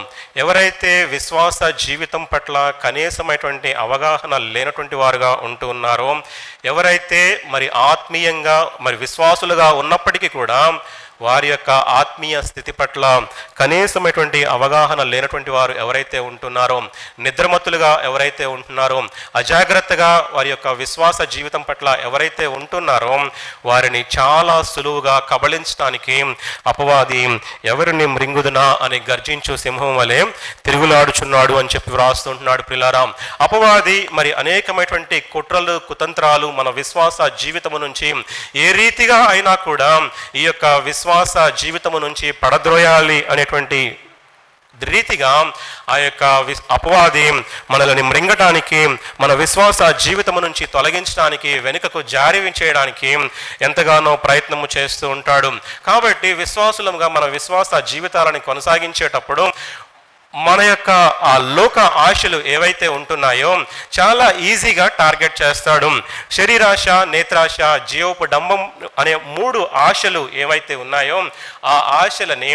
ఎవరైతే విశ్వాస జీవితం పట్ల కనీసమైనటువంటి అవగాహన లేనటువంటి వారుగా ఉంటూ ఉన్నారో, ఎవరైతే మరి ఆత్మీయంగా మరి విశ్వాసులుగా ఉన్నప్పటికీ కూడా వారి యొక్క ఆత్మీయ స్థితి పట్ల కనీసమైనటువంటి అవగాహన లేనటువంటి వారు ఎవరైతే ఉంటున్నారో, నిద్రమత్తులుగా ఎవరైతే ఉంటున్నారో, అజాగ్రత్తగా వారి యొక్క విశ్వాస జీవితం పట్ల ఎవరైతే ఉంటున్నారో వారిని చాలా సులువుగా కబళించడానికి అపవాది ఎవరిని మృంగుదునా అని గర్జించు సింహం వలె తిరుగులాడుచున్నాడు అని చెప్పి వ్రాస్తుంటున్నాడు. ప్రియులారా, అపవాది మరి అనేకమైనటువంటి కుట్రలు కుతంత్రాలు మన విశ్వాస జీవితము నుంచి ఏ రీతిగా అయినా కూడా ఈ యొక్క విశ్వాస జీవితము నుంచి పడద్రోయాలి అనేటువంటి రీతిగా ఆ యొక్క అపవాది మనల్ని మృంగటానికి, మన విశ్వాస జీవితము నుంచి తొలగించడానికి, వెనుకకు జారివించేయడానికి ఎంతగానో ప్రయత్నము చేస్తూ ఉంటాడు. కాబట్టి విశ్వాసులుగా మన విశ్వాస జీవితాలను కొనసాగించేటప్పుడు మన యొక్క ఆ లోక ఆశలు ఏవైతే ఉంటున్నాయో చాలా ఈజీగా టార్గెట్ చేస్తాడు. శరీరాశ, నేత్రాశ, జీవపు డంబం అనే 3 ఆశలు ఏవైతే ఉన్నాయో ఆ ఆశలని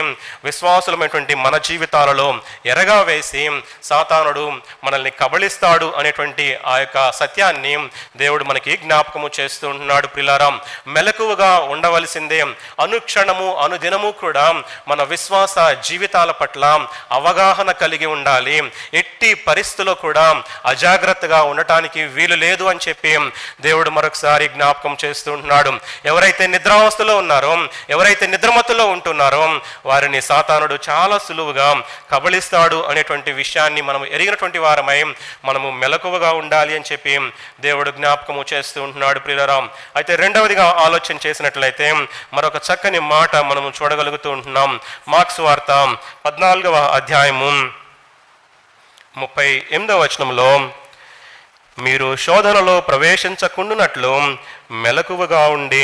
విశ్వాసులమైనటువంటి మన జీవితాలలో ఎరగా వేసి సాతానుడు మనల్ని కబళిస్తాడు అనేటువంటి ఆ యొక్క సత్యాన్ని దేవుడు మనకి జ్ఞాపకము చేస్తూ ఉంటున్నాడు. ప్రియులారా, మెలకువగా ఉండవలసిందే. అనుక్షణము అనుదినము కూడా మన విశ్వాస జీవితాల పట్ల అవగాహన కలిగి ఉండాలి. ఎట్టి పరిస్థితుల్లో కూడా అజాగ్రత్తగా ఉండటానికి వీలు లేదు అని చెప్పి దేవుడు మరొకసారి జ్ఞాపకం చేస్తూ ఉంటున్నాడు. ఎవరైతే నిద్రావస్థలో ఉన్నారో, ఎవరైతే నిద్రమత్తులో ఉంటున్నారో వారిని సాతానుడు చాలా సులువుగా కబళిస్తాడు అనేటువంటి విషయాన్ని మనం ఎరిగినటువంటి వారమై మనము మెలకువగా ఉండాలి అని చెప్పి దేవుడు జ్ఞాపకము చేస్తూ ఉంటున్నాడు. ప్రియులారా, అయితే రెండవదిగా ఆలోచన చేసినట్లయితే మరొక చక్కని మాట మనము చూడగలుగుతూ ఉంటున్నాం. మార్క్స్ వార్త 14వ అధ్యాయము 38వ వచనంలో, మీరు శోధనలో ప్రవేశించకుండునట్లు మెలకువగా ఉండి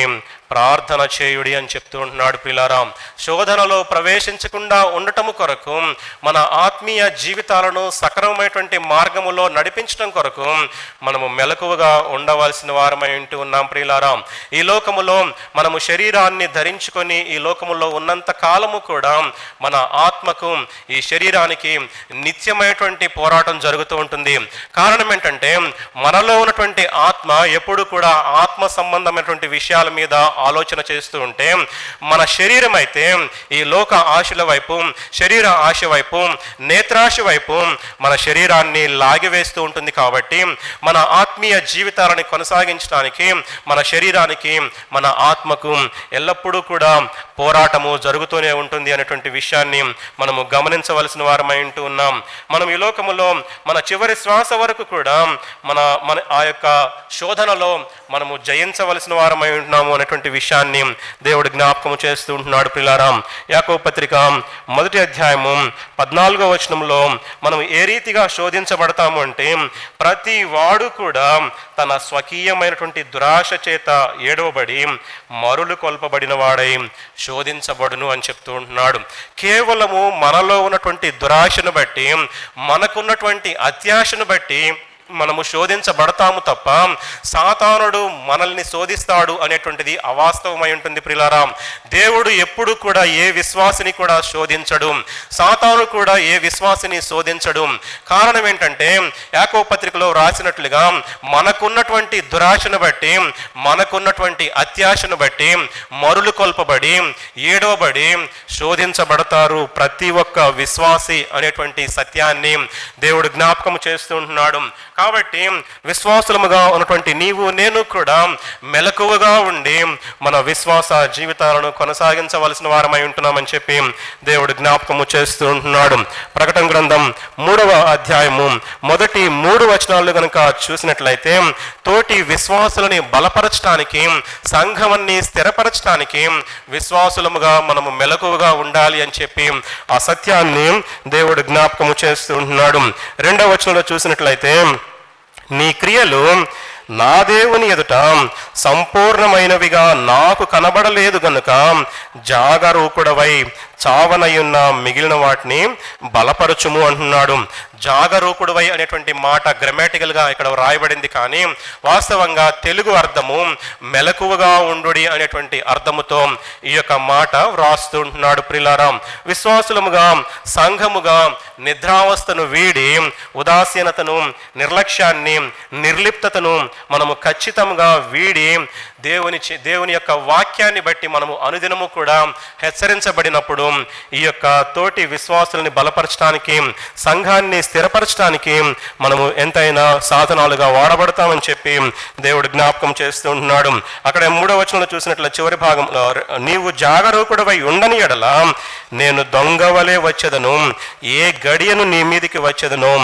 ప్రార్థన చేయుడి అని చెప్తూ ఉంటున్నాడు. ప్రియులారా, శోధనలో ప్రవేశించకుండా ఉండటము కొరకు, మన ఆత్మీయ జీవితాలను సక్రమమైనటువంటి మార్గములో నడిపించడం కొరకు మనము మెలకువగా ఉండవలసిన వారమై ఉంటూ ఉన్నాం. ప్రియులారా, ఈ లోకములో మనము శరీరాన్ని ధరించుకొని ఈ లోకములో ఉన్నంత కాలము కూడా మన ఆత్మకు, ఈ శరీరానికి నిత్యమైనటువంటి పోరాటం జరుగుతూ ఉంటుంది. కారణం ఏంటంటే, మనలో ఉన్నటువంటి ఆత్మ ఎప్పుడు కూడా ఆత్మ సంబంధమైనటువంటి విషయాల మీద ఆలోచన చేస్తూ ఉంటే, మన శరీరం అయితే ఈ లోక ఆశల వైపు, శరీర ఆశ వైపు, నేత్రాశ వైపు మన శరీరాన్ని లాగివేస్తూ ఉంటుంది. కాబట్టి మన ఆత్మీయ జీవితాలని కొనసాగించడానికి మన శరీరానికి, మన ఆత్మకు ఎల్లప్పుడూ కూడా పోరాటము జరుగుతూనే ఉంటుంది అనేటువంటి విషయాన్ని మనము గమనించవలసిన వారమై ఉంటూ ఉన్నాం. మనం ఈ లోకములో మన చివరి శ్వాస వరకు కూడా మన ఆ యొక్క శోధనలో మనము జయించవలసిన వారమై ఉంటున్నాము అనేటువంటి విషయాన్ని దేవుడు జ్ఞాపకము చేస్తూ ఉంటున్నాడు. ప్రియులారా, యాకోబు పత్రిక 1వ అధ్యాయము 14వ వచనంలో మనం ఏ రీతిగా శోధించబడతాము అంటే, ప్రతి వాడు కూడా తన స్వకీయమైనటువంటి దురాశ చేత ఏడవబడి మరులు కొల్పబడిన వాడై శోధించబడును అని చెప్తూ ఉంటున్నాడు. కేవలము మనలో ఉన్నటువంటి దురాశను బట్టి, మనకున్నటువంటి అత్యాశను బట్టి మనము శోధించబడతాము తప్ప సాతానుడు మనల్ని శోధిస్తాడు అనేటువంటిది అవాస్తవమై ఉంటుంది. ప్రియులారా, దేవుడు ఎప్పుడు కూడా ఏ విశ్వాసిని కూడా శోధించడు, సాతాను కూడా ఏ విశ్వాసిని శోధించడు. కారణం ఏంటంటే, యాకోబు పత్రికలో రాసినట్లుగా మనకున్నటువంటి దురాశను బట్టి, మనకున్నటువంటి అత్యాశను బట్టి మరులు కొల్పబడి, ఏడవబడి శోధించబడతారు ప్రతి ఒక్క విశ్వాసి అనేటువంటి సత్యాన్ని దేవుడు జ్ఞాపకం చేస్తూ ఉంటున్నాడు. కాబట్టి విశ్వాసులముగా ఉన్నటువంటి నీవు నేను కూడా మెలకువగా ఉండి మన విశ్వాస జీవితాలను కొనసాగించవలసిన వారమై ఉంటున్నామని చెప్పి దేవుడు జ్ఞాపకము చేస్తూ ఉంటున్నాడు. ప్రకటన గ్రంథం 3వ అధ్యాయము మొదటి 3 వచనాలు కనుక చూసినట్లయితే, తోటి విశ్వాసులని బలపరచడానికి, సంఘాన్ని స్థిరపరచడానికి విశ్వాసులముగా మనము మెలకువగా ఉండాలి అని చెప్పి ఆ సత్యాన్ని దేవుడు జ్ఞాపకము చేస్తూ ఉంటున్నాడు. 2వ వచనంలో చూసినట్లయితే, నీ క్రియలు నా దేవుని ఎదుట సంపూర్ణమైనవిగా నాకు కనబడలేదు గనుక జాగరూకుడవై చావనయున్న మిగిలిన వాటిని బలపరచుము అంటున్నాడు. జాగరూకుడువై అనేటువంటి మాట గ్రామటికల్గా ఇక్కడ రాయబడింది, కానీ వాస్తవంగా తెలుగు అర్థము మెలకువగా ఉండుడి అనేటువంటి అర్థముతో ఈ యొక్క మాట వ్రాస్తూ ఉంటున్నాడు. ప్రియులారా, విశ్వాసులముగా, సంఘముగా నిద్రావస్థను వీడి ఉదాసీనతను, నిర్లక్ష్యాన్ని, నిర్లిప్తతను మనము ఖచ్చితంగా వీడి దేవుని యొక్క వాక్యాన్ని బట్టి మనము అనుదినము కూడా హెచ్చరించబడినప్పుడు ఈ యొక్క తోటి విశ్వాసుల్ని బలపరచడానికి, సంఘాన్ని స్థిరపరచడానికి మనము ఎంతైనా సాధనాలుగా వాడబడతామని చెప్పి దేవుడు జ్ఞాపకం చేస్తూ ఉంటున్నాడు. అక్కడ 3వ వచనంలో చూసినట్లు చివరి భాగంలో, నీవు జాగరూకుడవై ఉండని ఎడల నేను దొంగవలే వచ్చేదను, ఏ గడియను నీ మీదికి వచ్చేదను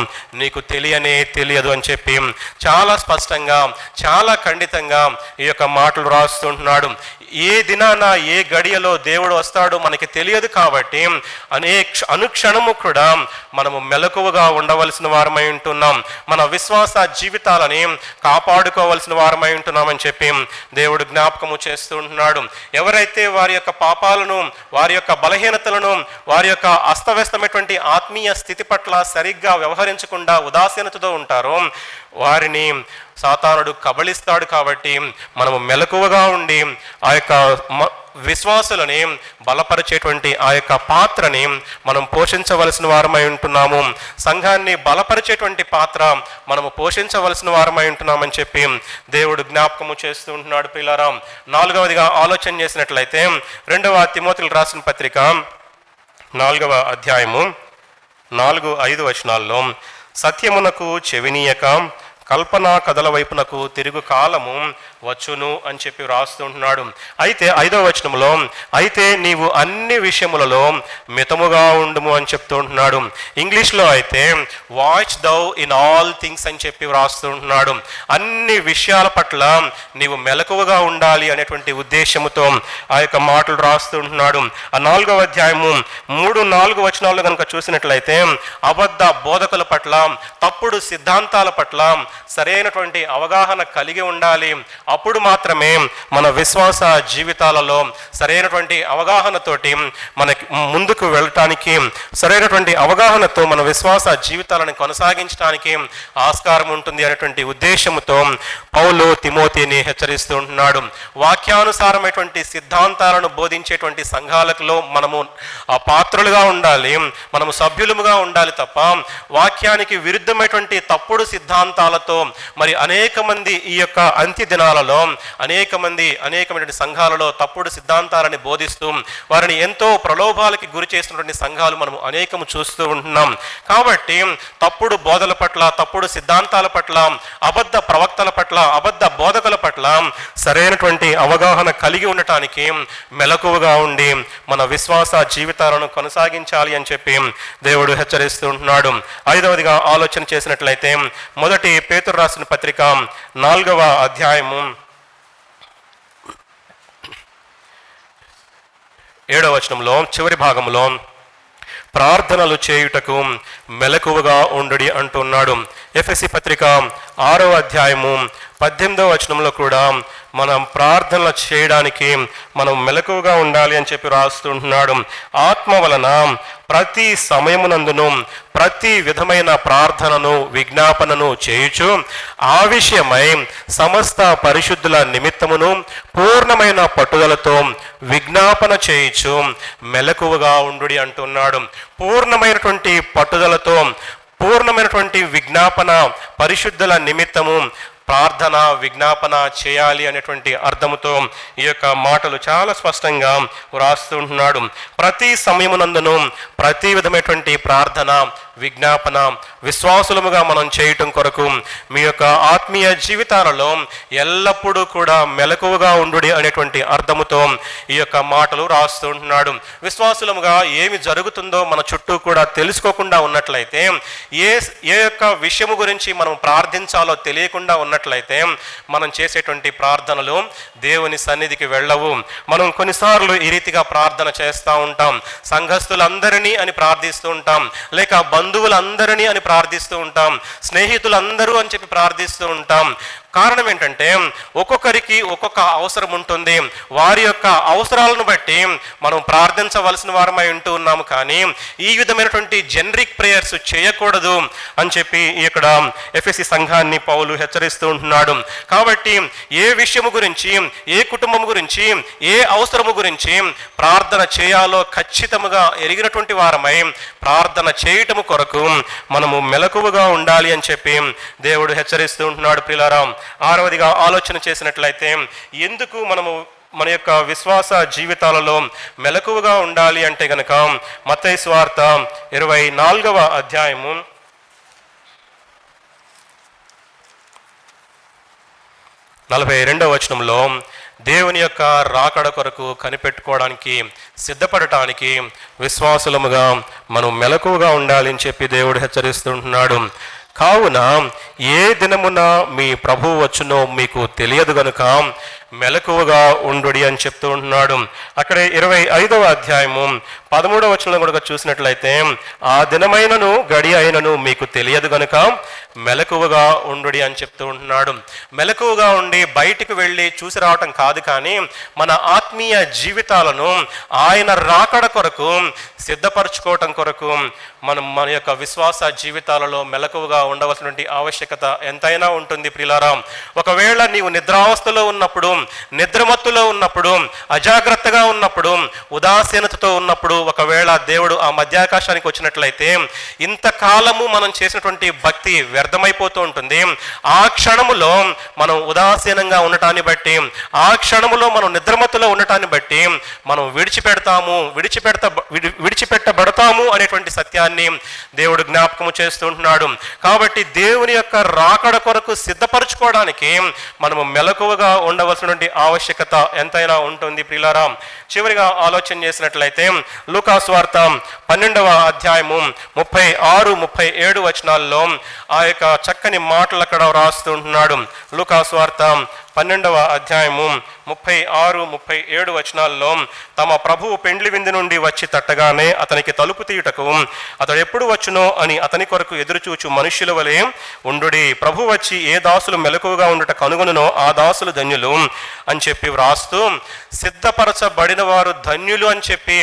నీకు తెలియదు అని చెప్పి చాలా స్పష్టంగా, చాలా ఖండితంగా ఈ యొక్క మాటలు రాస్తుంటున్నాడు. ఏ దినాన ఏ గడియలో దేవుడు వస్తాడో మనకి తెలియదు. కాబట్టి అనుక్షణము కూడా మనము మెలకువగా ఉండవలసిన వారమై ఉంటున్నాం. మన విశ్వాస జీవితాలని కాపాడుకోవలసిన వారమై ఉంటున్నామని చెప్పి దేవుడు జ్ఞాపకము చేస్తూ ఉంటున్నాడు. ఎవరైతే వారి యొక్క పాపాలను, వారి యొక్క బలహీనతలను, వారి యొక్క అస్తవ్యస్తమైనటువంటి ఆత్మీయ స్థితి పట్ల సరిగ్గా వ్యవహరించకుండా ఉదాసీనతతో ఉంటారో వారిని సాతానుడు కబళిస్తాడు. కాబట్టి మనము మెలకువగా ఉండి ఆ యొక్క విశ్వాసులని బలపరిచేటువంటి ఆ యొక్క పాత్రని మనం పోషించవలసిన వారమై ఉంటున్నాము. సంఘాన్ని బలపరిచేటువంటి పాత్ర మనము పోషించవలసిన వారమై ఉంటున్నామని చెప్పి దేవుడు జ్ఞాపకము చేస్తూ ఉంటున్నాడు. ప్రియులారా, 4వదిగా ఆలోచన చేసినట్లయితే 2వ తిమోతికి రాసిన పత్రిక 4వ అధ్యాయము 4-5 వచనాల్లో, సత్యమునకు చెవినీయక కల్పనా కథల వైపునకు తిరుగు కాలము వచ్చును అని చెప్పి రాస్తుంటున్నాడు. అయితే 5వ వచనంలో, అయితే నీవు అన్ని విషయములలో మితముగా ఉండుము అని చెప్తూ ఉంటున్నాడు. ఇంగ్లీష్లో అయితే వాచ్ దౌ ఇన్ ఆల్ థింగ్స్ అని చెప్పి వ్రాస్తుంటున్నాడు. అన్ని విషయాల పట్ల నీవు మెలకువగా ఉండాలి అనేటువంటి ఉద్దేశముతో ఆ యొక్క మాటలు రాస్తుంటున్నాడు. ఆ 4వ అధ్యాయము 3-4 వచనాల్లో కనుక చూసినట్లయితే, అబద్ధ బోధకుల పట్ల, తప్పుడు సిద్ధాంతాల పట్ల, సరైనటువంటి అవగాహన కలిగి ఉండాలి. అప్పుడు మాత్రమే మన విశ్వాస జీవితాలలో సరైనటువంటి అవగాహనతోటి మనకి ముందుకు వెళ్ళటానికి, సరైనటువంటి అవగాహనతో మన విశ్వాస జీవితాలను కొనసాగించడానికి ఆస్కారం ఉంటుంది అనేటువంటి ఉద్దేశంతో పౌలు తిమోతిని హెచ్చరిస్తూ ఉంటున్నాడు. వాక్యానుసారమైనటువంటి సిద్ధాంతాలను బోధించేటువంటి సంఘాలలో మనము పాత్రులుగా ఉండాలి, మనము సభ్యులుగా ఉండాలి తప్ప వాక్యానికి విరుద్ధమైనటువంటి తప్పుడు సిద్ధాంతాలతో మరి అనేక మంది ఈ యొక్క అంత్య దినాలలో అనేకమైనటువంటి సంఘాలలో తప్పుడు సిద్ధాంతాలని బోధిస్తూ వారిని ఎంతో ప్రలోభాలకి గురి చేస్తున్నటువంటి సంఘాలు మనం అనేకము చూస్తూ ఉంటున్నాం. కాబట్టి తప్పుడు బోధల పట్ల, తప్పుడు సిద్ధాంతాల పట్ల, అబద్ధ ప్రవక్తల పట్ల, అబద్ధ బోధకుల పట్ల సరైనటువంటి అవగాహన కలిగి ఉండటానికి మెలకువగా ఉండి మన విశ్వాస జీవితాలను కొనసాగించాలి అని చెప్పి దేవుడు హెచ్చరిస్తూ ఉంటున్నాడు. ఐదవదిగా ఆలోచన చేసినట్లయితే మొదటి పేతురు రాసిన పత్రిక 4వ అధ్యాయము 7వ వచనంలో చివరి భాగంలో ప్రార్థనలు చేయుటకు మెలకువగా ఉండుడి అంటున్నాడు. ఎఫెసీ పత్రిక 6వ అధ్యాయము 18వ వచనంలో కూడా మనం ప్రార్థనలు చేయడానికి మనం మెలకువగా ఉండాలి అని చెప్పి రాస్తుంటున్నాడు. ఆత్మ వలన ప్రతి సమయమునందును ప్రతి విధమైన ప్రార్థనను విజ్ఞాపనను చేయుచు ఆ విషయమై సమస్త పరిశుద్ధుల నిమిత్తమును పూర్ణమైన పట్టుదలతో విజ్ఞాపన చేయుచు మెలకువగా ఉండుడి అంటున్నాడు. పూర్ణమైనటువంటి పట్టుదలతో, పూర్ణమైనటువంటి విజ్ఞాపన, పరిశుద్ధుల నిమిత్తము ప్రార్థన, విజ్ఞాపన చేయాలి అనేటువంటి అర్థముతో ఈ యొక్క మాటలు చాలా స్పష్టంగా వ్రాస్తుంటున్నాడు. ప్రతి సమయమునందును ప్రతి విధమైనటువంటి ప్రార్థన, విజ్ఞాపన విశ్వాసులముగా మనం చేయటం కొరకు మీ యొక్క ఆత్మీయ జీవితాలలో ఎల్లప్పుడూ కూడా మెలకువగా ఉండుడి అనేటువంటి అర్థముతో ఈ యొక్క మాటలు రాస్తుంటున్నాడు. విశ్వాసులముగా ఏమి జరుగుతుందో మన చుట్టూ కూడా తెలుసుకోకుండా ఉన్నట్లయితే, ఏ యొక్క విషయము గురించి మనం ప్రార్థించాలో తెలియకుండా ఉన్నట్లయితే మనం చేసేటువంటి ప్రార్థనలు దేవుని సన్నిధికి వెళ్ళవు. మనం కొన్నిసార్లు ఈ రీతిగా ప్రార్థన చేస్తూ ఉంటాం. సంఘస్థులందరినీ అని ప్రార్థిస్తూ ఉంటాం, లేక బంధువులందరినీ అని ప్రార్థిస్తూ ఉంటాం, స్నేహితులందరూ అని చెప్పి ప్రార్థిస్తూ ఉంటాం. కారణం ఏంటంటే ఒక్కొక్కరికి ఒక్కొక్క అవసరం ఉంటుంది. వారి యొక్క అవసరాలను బట్టి మనం ప్రార్థించవలసిన వారమై ఉంటూ ఉన్నాము. కానీ ఈ విధమైనటువంటి జనరిక్ ప్రేయర్స్ చేయకూడదు అని చెప్పి ఇక్కడ ఎఫెసీ సంఘాన్ని పౌలు హెచ్చరిస్తూ ఉంటున్నాడు. కాబట్టి ఏ విషయము గురించి, ఏ కుటుంబం గురించి, ఏ అవసరము గురించి ప్రార్థన చేయాలో ఖచ్చితంగా ఎరిగినటువంటి వారమై ప్రార్థన చేయటము కొరకు మనము మెలకువగా ఉండాలి అని చెప్పి దేవుడు హెచ్చరిస్తూ ఉంటున్నాడు. ప్రియులారా, ఆరవదిగా ఆలోచన చేసినట్లయితే ఎందుకు మనము మన యొక్క విశ్వాస జీవితాలలో మెలకువగా ఉండాలి అంటే గనక మత్తయి సువార్త 24వ అధ్యాయము 42వ వచనంలో దేవుని యొక్క రాకడ కొరకు కనిపెట్టుకోవడానికి, సిద్ధపడటానికి విశ్వాసులముగా మనం మెలకువగా ఉండాలి అని చెప్పి దేవుడు హెచ్చరిస్తుంటున్నాడు. కావున ఏ దినమున మీ ప్రభువు వచ్చునో మీకు తెలియదు గనుక మెలకువగా ఉండుడి అని చెప్తూ ఉంటున్నాడు. అక్కడ 25వ అధ్యాయము 13వ వచనంలో కూడా చూసినట్లయితే ఆ దినమైనను గడి అయినను మీకు తెలియదు గనుక మెలకువగా ఉండుడి అని చెప్తూ ఉంటున్నాడు. మెలకువగా ఉండి బయటికి వెళ్ళి చూసి రావటం కాదు, కానీ మన ఆత్మీయ జీవితాలను ఆయన రాకడ కొరకు సిద్ధపరచుకోవటం కొరకు మనం మన యొక్క విశ్వాస జీవితాలలో మెలకువగా ఉండవలసినటువంటి ఆవశ్యకత ఎంతైనా ఉంటుంది. ప్రియులారా, ఒకవేళ నీవు నిద్రావస్థలో ఉన్నప్పుడు, నిద్రమత్తులో ఉన్నప్పుడు, అజాగ్రత్తగా ఉన్నప్పుడు, ఉదాసీనతతో ఉన్నప్పుడు ఒకవేళ దేవుడు ఆ మధ్యాకాశానికి వచ్చినట్లయితే ఇంతకాలము మనం చేసినటువంటి భక్తి వ్యర్థమైపోతూ ఉంటుంది. ఆ క్షణములో మనం ఉదాసీనంగా ఉండటాన్ని బట్టి, ఆ క్షణములో మనం నిద్రమత్తులో ఉండటాన్ని బట్టి మనం విడిచిపెట్టబడతాము అనేటువంటి సత్యాన్ని దేవుడు జ్ఞాపకము చేస్తుంటున్నాడు. కాబట్టి దేవుని యొక్క రాకడ కొరకు సిద్ధపరచుకోవడానికి మనము మెలకువగా ఉండవలసినటువంటి ఆవశ్యకత ఎంతైనా ఉంటుంది. ప్రియులారా, చివరిగా ఆలోచన చేసినట్లయితే లూకాసు వార్త 12వ అధ్యాయము 36-37 వచనాల్లో ఆ యొక్క చక్కని మాటలు అక్కడ రాస్తూ ఉంటున్నాడు. లూకాసు వార్త 12వ అధ్యాయము 36, 37 వచనాల్లో తమ ప్రభువు పెండ్లి విందు నుండి వచ్చి తట్టగానే అతనికి తలుపు తీయుటకు అతడు ఎప్పుడు వచ్చునో అని అతని కొరకు ఎదురుచూచు మనుష్యుల వలె ఉండుడి. ప్రభు వచ్చి ఏ దాసులు మెలకువగా ఉండుట కనుగొనునో ఆ దాసులు ధన్యులు అని చెప్పి వ్రాస్తూ, సిద్ధపరచబడిన వారు ధన్యులు అని చెప్పి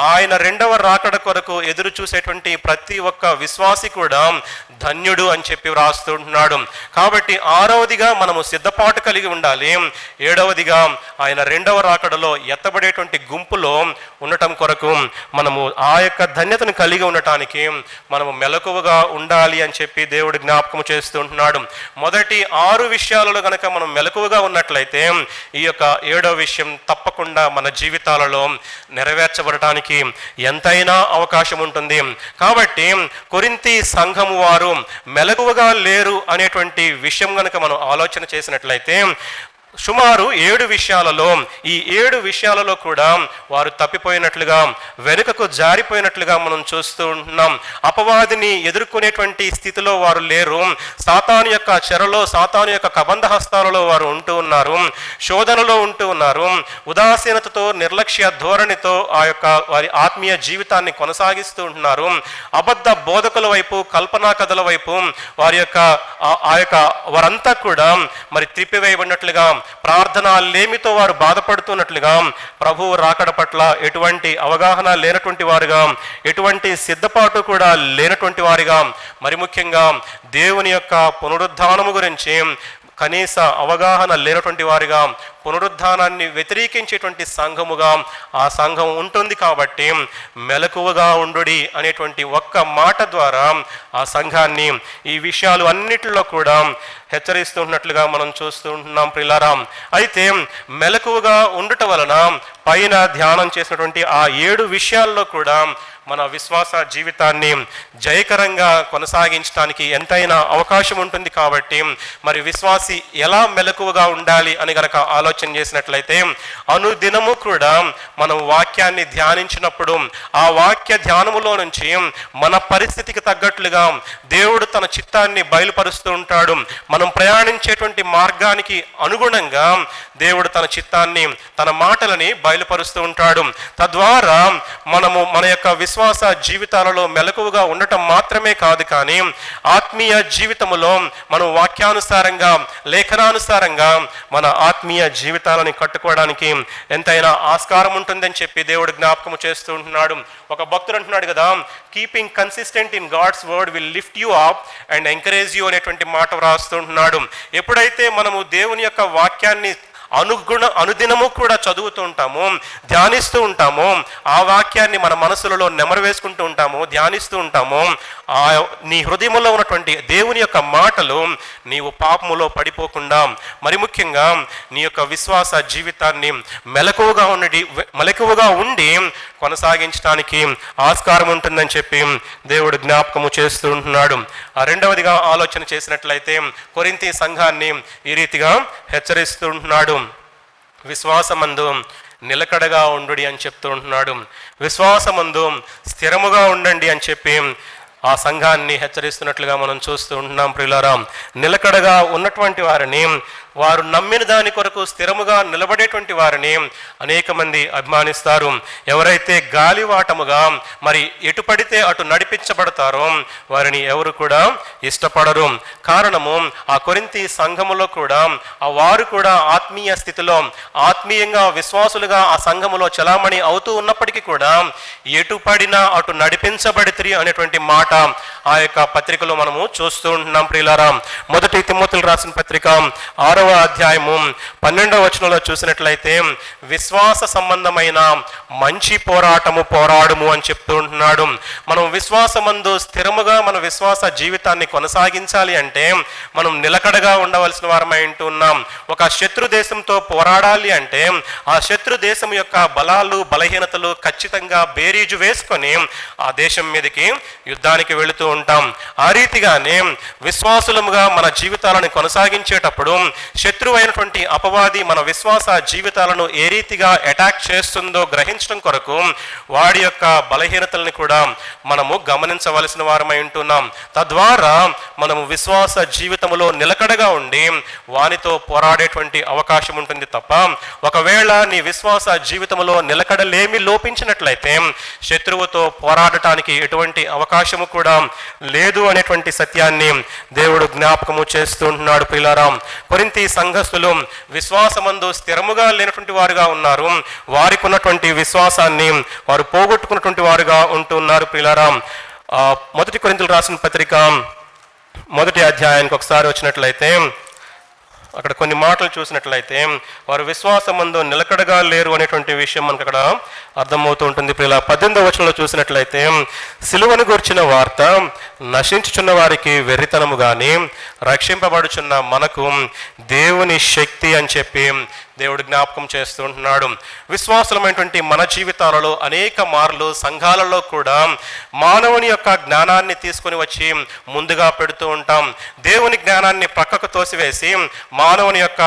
ఆయన రెండవ రాకడ కొరకు ఎదురు చూసేటువంటి ప్రతి ఒక్క విశ్వాసి కూడా ధన్యుడు అని చెప్పి వ్రాస్తుంటున్నాడు. కాబట్టి 6వదిగా మనము సిద్ధపాటు కలిగి ఉండాలి. 7వదిగా ఆయన రెండవ రాకడలో ఎత్తబడేటువంటి గుంపులో ఉండటం కొరకు మనము ఆ యొక్క ధన్యతను కలిగి ఉండటానికి మనము మెలకువగా ఉండాలి అని చెప్పి దేవుడు జ్ఞాపకం చేస్తుంటున్నాడు. మొదటి 6 విషయాలలో కనుక మనం మెలకువగా ఉన్నట్లయితే ఈ యొక్క 7వ విషయం తప్పకుండా మన జీవితాలలో నెరవేర్చబడటానికి ఎంతైనా అవకాశం ఉంటుంది. కాబట్టి కొరింథీ సంఘము వారు మెలకువగా లేరు అనేటువంటి విషయం కనుక మనం ఆలోచన చేసినట్లయితే సుమారు 7 విషయాలలో ఈ 7 విషయాలలో కూడా వారు తప్పిపోయినట్లుగా, వెనుకకు జారిపోయినట్లుగా మనం చూస్తూ ఉంటున్నాం. అపవాదిని ఎదుర్కొనేటువంటి స్థితిలో వారు లేరు. సాతాను యొక్క చెరలో, సాతాను యొక్క కబంధ హస్తాలలో వారు ఉంటూ ఉన్నారు. శోధనలో ఉంటూ ఉన్నారు. ఉదాసీనతతో, నిర్లక్ష్య ధోరణితో ఆ యొక్క వారి ఆత్మీయ జీవితాన్ని కొనసాగిస్తూ ఉంటున్నారు. అబద్ధ బోధకుల వైపు, కల్పనా కథల వైపు వారి యొక్క వారంతా కూడా మరి త్రిప్పివేయబడినట్లుగా, ప్రార్థన లేమితో వారు బాధపడుతున్నట్లుగా, ప్రభువు రాకడ పట్ల ఎటువంటి అవగాహన లేనటువంటి వారుగా, ఎటువంటి సిద్ధపాటు కూడా లేనటువంటి వారిగా, మరి ముఖ్యంగా దేవుని యొక్క పునరుద్ధానము గురించి కనీస అవగాహన లేనటువంటి వారిగా, పునరుద్ధానాన్ని వ్యతిరేకించేటువంటి సంఘముగా ఆ సంఘం ఉంటుంది. కాబట్టి మెలకువగా ఉండుడి అనేటువంటి ఒక్క మాట ద్వారా ఆ సంఘాన్ని ఈ విషయాలు అన్నిటిలో కూడా హెచ్చరిస్తున్నట్లుగా మనం చూస్తూ ఉంటున్నాం ప్రియులారా. అయితే మెలకువగా ఉండటం వలన పైన ధ్యానం చేసినటువంటి ఆ 7 విషయాల్లో కూడా మన విశ్వాస జీవితాన్ని జయకరంగా కొనసాగించడానికి ఎంతైనా అవకాశం ఉంటుంది. కాబట్టి మరి విశ్వాసి ఎలా మెలకువగా ఉండాలి అని గనక ఆలోచన చేసినట్లయితే అనుదినము కూడా మనం వాక్యాన్ని ధ్యానించినప్పుడు ఆ వాక్య ధ్యానములో నుంచి మన పరిస్థితికి తగ్గట్లుగా దేవుడు తన చిత్తాన్ని బయలుపరుస్తూ ఉంటాడు. మనం ప్రయాణించేటువంటి మార్గానికి అనుగుణంగా దేవుడు తన చిత్తాన్ని, తన మాటలని బయలుపరుస్తూ ఉంటాడు. తద్వారా మనము మన యొక్క విశ్వాస జీవితాలలో మెలకువగా ఉండటం మాత్రమే కాదు, కానీ ఆత్మీయ జీవితములో మనం వాక్యానుసారంగా, లేఖనానుసారంగా మన ఆత్మీయ జీవితాలను కట్టుకోవడానికి ఎంతైనా ఆస్కారం ఉంటుందని చెప్పి దేవుడు జ్ఞాపకము చేస్తూ ఉంటున్నాడు. ఒక భక్తుడు అంటున్నాడు కదా, keeping consistent in God's word will lift you up and encourage you అనేటువంటి మాట వ్రాస్తుంటున్నాడు. ఎప్పుడైతే మనము దేవుని యొక్క వాక్యాన్ని అనుదినము కూడా చదువుతూ ఉంటాము, ధ్యానిస్తూ ఉంటాము, ఆ వాక్యాన్ని మన మనసులలో నెమరు వేసుకుంటూ ఉంటాము, ధ్యానిస్తూ ఉంటాము, నీ హృదయంలో ఉన్నటువంటి దేవుని యొక్క మాటలు నీవు పాపములో పడిపోకుండా, మరి ముఖ్యంగా నీ యొక్క విశ్వాస జీవితాన్ని మెలకువగా ఉండి కొనసాగించడానికి ఆస్కారం ఉంటుందని చెప్పి దేవుడు జ్ఞాపకము చేస్తూ ఉంటున్నాడు. రెండవదిగా ఆలోచన చేసినట్లయితే కొరింథీ సంఘాన్ని ఈ రీతిగా హెచ్చరిస్తూ ఉంటున్నాడు. విశ్వాసమందు నిలకడగా ఉండుడి అని చెప్తూ ఉంటున్నాడు. విశ్వాసమందు స్థిరముగా ఉండండి అని చెప్పి ఆ సంఘాన్ని హెచ్చరిస్తున్నట్లుగా మనం చూస్తూ ఉంటున్నాం ప్రియులారా. నిలకడగా ఉన్నటువంటి వారిని, వారు నమ్మిన దాని కొరకు స్థిరముగా నిలబడేటువంటి వారిని అనేక మంది అభిమానిస్తారు. ఎవరైతే గాలివాటముగా మరి ఎటు పడితే అటు నడిపించబడతారో వారిని ఎవరు కూడా ఇష్టపడరు. కారణము ఆ కొరింథీ సంఘములో కూడా వారు కూడా ఆత్మీయ స్థితిలో, ఆత్మీయంగా విశ్వాసులుగా ఆ సంఘములో చలామణి అవుతూ ఉన్నప్పటికీ కూడా ఎటు పడినా అటు నడిపించబడితిరి అనేటువంటి మాట ఆ యొక్క పత్రికలో మనము చూస్తూ ఉంటున్నాం ప్రియులారా. మొదటి తిమోతికి రాసిన పత్రిక 6వ అధ్యాయము 12వ వచనంలో చూసినట్లయితే విశ్వాస సంబంధమైన మంచి పోరాటము పోరాడుము అని చెప్తూ ఉంటున్నాడు. మనం విశ్వాసమందు స్థిరముగా మన విశ్వాస జీవితాన్ని కొనసాగించాలి అంటే మనం నిలకడగా ఉండవలసిన వారమై ఉంటున్నాం. ఒక శత్రు దేశంతో పోరాడాలి అంటే ఆ శత్రు దేశం యొక్క బలాలు, బలహీనతలు ఖచ్చితంగా బేరీజు వేసుకొని ఆ దేశం మీదకి యుద్ధానికి వెళుతూ ఉంటాం. ఆ రీతిగానే విశ్వాసులముగా మన జీవితాలను కొనసాగించేటప్పుడు శత్రువు అయినటువంటి అపవాది మన విశ్వాస జీవితాలను ఏ రీతిగా అటాక్ చేస్తుందో గ్రహించడం కొరకు వాడి యొక్క బలహీనతల్ని కూడా మనము గమనించవలసిన వారమై ఉంటున్నాం. తద్వారా మనము విశ్వాస జీవితంలో నిలకడగా ఉండి వానితో పోరాడేటువంటి అవకాశం ఉంటుంది తప్ప, ఒకవేళ నీ విశ్వాస జీవితంలో నిలకడలేమి లోపించినట్లయితే శత్రువుతో పోరాడటానికి ఎటువంటి అవకాశము కూడా లేదు అనేటువంటి సత్యాన్ని దేవుడు జ్ఞాపకము చేస్తుంటున్నాడు. ప్రియులారా, కొరింథీ సంఘస్థులు విశ్వాసమందు స్థిరముగా లేనటువంటి వారుగా ఉన్నారు. వారికి ఉన్నటువంటి విశ్వాసాన్ని వారు పోగొట్టుకున్నటువంటి వారుగా ఉంటున్నారు. ప్రియులారా, మొదటి కొరింథీయులకు రాసిన పత్రిక 1వ అధ్యాయానికి ఒకసారి వచ్చినట్లయితే అక్కడ కొన్ని మాటలు చూసినట్లయితే వారు విశ్వాసమందు నిలకడగా లేరు అనేటువంటి విషయం మనకు అక్కడ అర్థమవుతూ ఉంటుంది. ప్రియుల 18వ వచనంలో చూసినట్లయితే సిలువను గూర్చిన వార్త నశించుచున్న వారికి వెర్రితనము గాని రక్షింపబడుచున్న మనకు దేవుని శక్తి అని చెప్పి దేవుడు జ్ఞాపకం చేస్తూ ఉంటున్నాడు. విశ్వాసులమైనటువంటి మన జీవితాలలో అనేక మార్లు సంఘాలలో కూడా మానవుని యొక్క జ్ఞానాన్ని తీసుకొని వచ్చి ముందుగా పెడుతూ ఉంటాం. దేవుని జ్ఞానాన్ని ప్రక్కకు తోసివేసి మానవుని యొక్క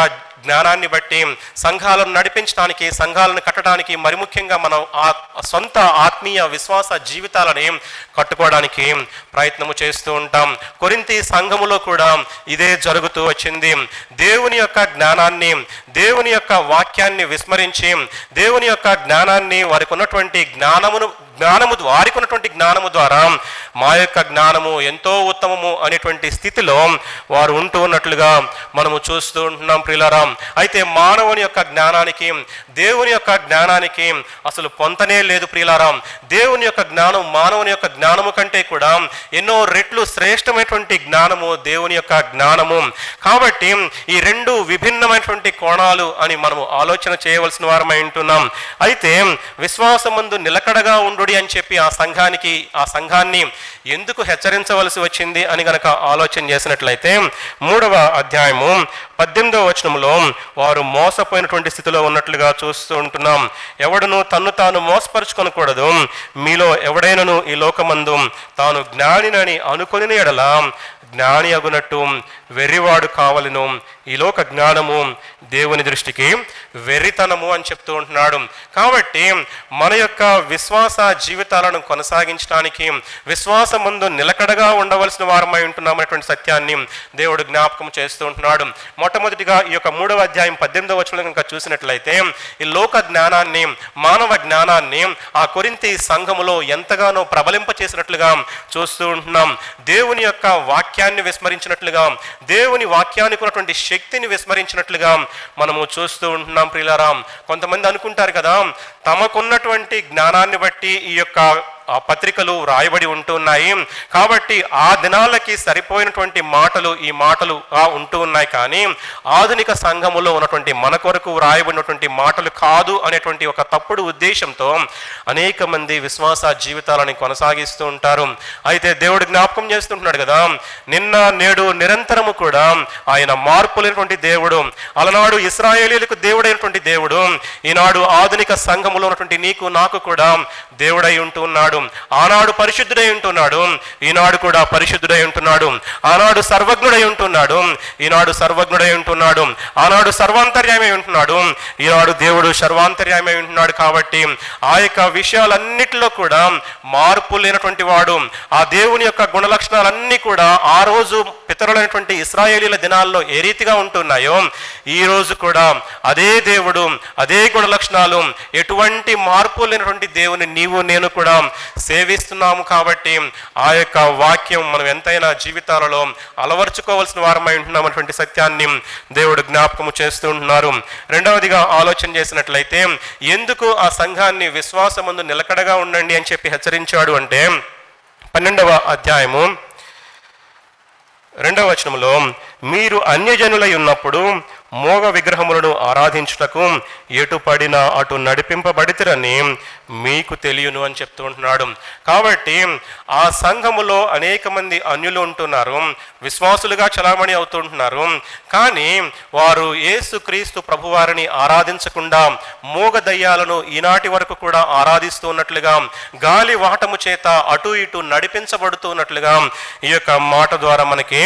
జ్ఞానాన్ని బట్టి సంఘాలను నడిపించడానికి, సంఘాలను కట్టడానికి, మరి ముఖ్యంగా మనం సొంత ఆత్మీయ విశ్వాస జీవితాలని కట్టుకోవడానికి ప్రయత్నము చేస్తూ ఉంటాం. కొరింథీ సంఘములో కూడా ఇదే జరుగుతూ వచ్చింది. దేవుని యొక్క జ్ఞానాన్ని, దేవుని యొక్క వాక్యాన్ని విస్మరించి దేవుని యొక్క జ్ఞానాన్ని వారికి ఉన్నటువంటి వారికి ఉన్నటువంటి జ్ఞానము ద్వారా మా యొక్క జ్ఞానము ఎంతో ఉత్తమము అనేటువంటి స్థితిలో వారు ఉంటూ ఉన్నట్లుగా మనము చూస్తూ ఉంటున్నాం. ప్రియులారా, అయితే మానవుని యొక్క జ్ఞానానికి దేవుని యొక్క జ్ఞానానికి అసలు పొంతనే లేదు. ప్రియులారా, దేవుని యొక్క జ్ఞానం మానవుని యొక్క జ్ఞానము కంటే కూడా ఎన్నో రెట్లు శ్రేష్టమైనటువంటి జ్ఞానము దేవుని యొక్క జ్ఞానము. కాబట్టి ఈ రెండు విభిన్నమైనటువంటి కోణాలు అని మనము ఆలోచన చేయవలసిన వారమై ఉంటున్నాం. అయితే విశ్వాసమందు నిలకడగా ఉండు అని చెప్పి ఆ సంఘాన్ని ఎందుకు హెచ్చరించవలసి వచ్చింది అని గనక ఆలోచన చేసినట్లయితే 3వ అధ్యాయము 18వ వచనంలో వారు మోసపోయినటువంటి స్థితిలో ఉన్నట్లుగా చూస్తూ ఉంటున్నాం. ఎవడును తన్ను తాను మోసపరుచుకొనకూడదు. మీలో ఎవడైనను ఈ లోకమందు తాను జ్ఞానినని అనుకొనిన ఎడల జ్ఞాని అగునట్టు వెర్రివాడు కావలను. ఈ లోక జ్ఞానము దేవుని దృష్టికి వెర్రితనము అని చెప్తూ ఉంటున్నాడు. కాబట్టి మన యొక్క విశ్వాస జీవితాలను కొనసాగించడానికి విశ్వాసమందు నిలకడగా ఉండవలసిన వారమై ఉంటున్నామనేటువంటి సత్యాన్ని దేవుడు జ్ఞాపకం చేస్తూ ఉంటున్నాడు. మొట్టమొదటిగా ఈ యొక్క 3వ అధ్యాయం 18వ వచనం కనుక చూసినట్లయితే ఈ లోక జ్ఞానాన్ని, మానవ జ్ఞానాన్ని ఆ కొరింథీ సంఘములో ఎంతగానో ప్రబలింప చేసినట్లుగా చూస్తూ ఉంటున్నాం. దేవుని యొక్క వాక్యాన్ని విస్మరించినట్లుగా, దేవుని వాక్యానికి ఉన్నటువంటి శక్తిని విస్మరించినట్లుగా మనము చూస్తూ ఉంటున్నాం. ప్రియులారా, కొంతమంది అనుకుంటారు కదా, తమకున్నటువంటి జ్ఞానాన్ని బట్టి ఈ యొక్క పత్రికలు రాయబడి ఉంటున్నాయి కాబట్టి ఆ దినాలకి సరిపోయినటువంటి ఈ మాటలు ఉంటూ ఉన్నాయి. కానీ ఆధునిక సంఘములో ఉన్నటువంటి మన కొరకు రాయబడినటువంటి మాటలు కాదు అనేటువంటి ఒక తప్పుడు ఉద్దేశంతో అనేక మంది విశ్వాస జీవితాలని కొనసాగిస్తూ ఉంటారు. అయితే దేవుడు జ్ఞాపకం చేస్తుంటున్నాడు కదా, నిన్న నేడు నిరంతరము కూడా ఆయన మార్పు లేనటువంటి దేవుడు. అలనాడు ఇశ్రాయేలీయులకు దేవుడైనటువంటి దేవుడు ఈనాడు ఆధునిక సంఘములో ఉన్నటువంటి నీకు నాకు కూడా దేవుడై ఉంటూ ఉన్నాడు. ఆనాడు పరిశుద్ధుడై ఉంటున్నాడు, ఈనాడు కూడా పరిశుద్ధుడై ఉంటున్నాడు. ఆనాడు సర్వజ్ఞుడై ఉంటున్నాడు, ఈనాడు సర్వజ్ఞుడై ఉంటున్నాడు. ఆనాడు సర్వాంతర్యామై ఉంటున్నాడు, ఈనాడు దేవుడు సర్వాంతర్యామై ఉంటున్నాడు. కాబట్టి ఆ యొక్క విషయాలన్నిటిలో కూడా మార్పు లేనటువంటి వాడు. ఆ దేవుని యొక్క గుణలక్షణాలన్నీ కూడా ఆ రోజు పితరులైనటువంటి ఇశ్రాయేలీల దినాల్లో ఏ రీతిగా ఉంటున్నాయో ఈ రోజు కూడా అదే దేవుడు, అదే గుణలక్షణాలు, ఎటువంటి మార్పు లేనటువంటి దేవుని నీవు నేను కూడా సేవిస్తున్నాము. కాబట్టి ఆ యొక్క వాక్యం మనం ఎంతైనా జీవితాలలో అలవర్చుకోవాల్సిన వారమై ఉంటున్నామన్నటువంటి సత్యాన్ని దేవుడు జ్ఞాపకము చేస్తూ ఉంటున్నారు. రెండవదిగా ఆలోచన చేసినట్లయితే ఎందుకు ఆ సంఘాన్ని విశ్వాసమందు నిలకడగా ఉండండి అని చెప్పి హెచ్చరించాడు అంటే 12వ అధ్యాయము 2వ వచనంలో మీరు అన్యజనులై ఉన్నప్పుడు మోగ విగ్రహములను ఆరాధించుటకు ఎటు పడినా అటు నడిపింపబడితిరని మీకు తెలియను అని చెప్తూ ఉంటున్నాడు. కాబట్టి ఆ సంఘములో అనేక మంది అన్యులు ఉంటున్నారు, విశ్వాసులుగా చలామణి అవుతుంటున్నారు. కానీ వారు యేసుక్రీస్తు ప్రభువారిని ఆరాధించకుండా మోగ దయ్యాలను ఈనాటి వరకు కూడా ఆరాధిస్తూ ఉన్నట్లుగా, గాలి వాటము చేత అటు ఇటు నడిపించబడుతూ ఉన్నట్లుగా ఈ యొక్క మాట ద్వారా మనకి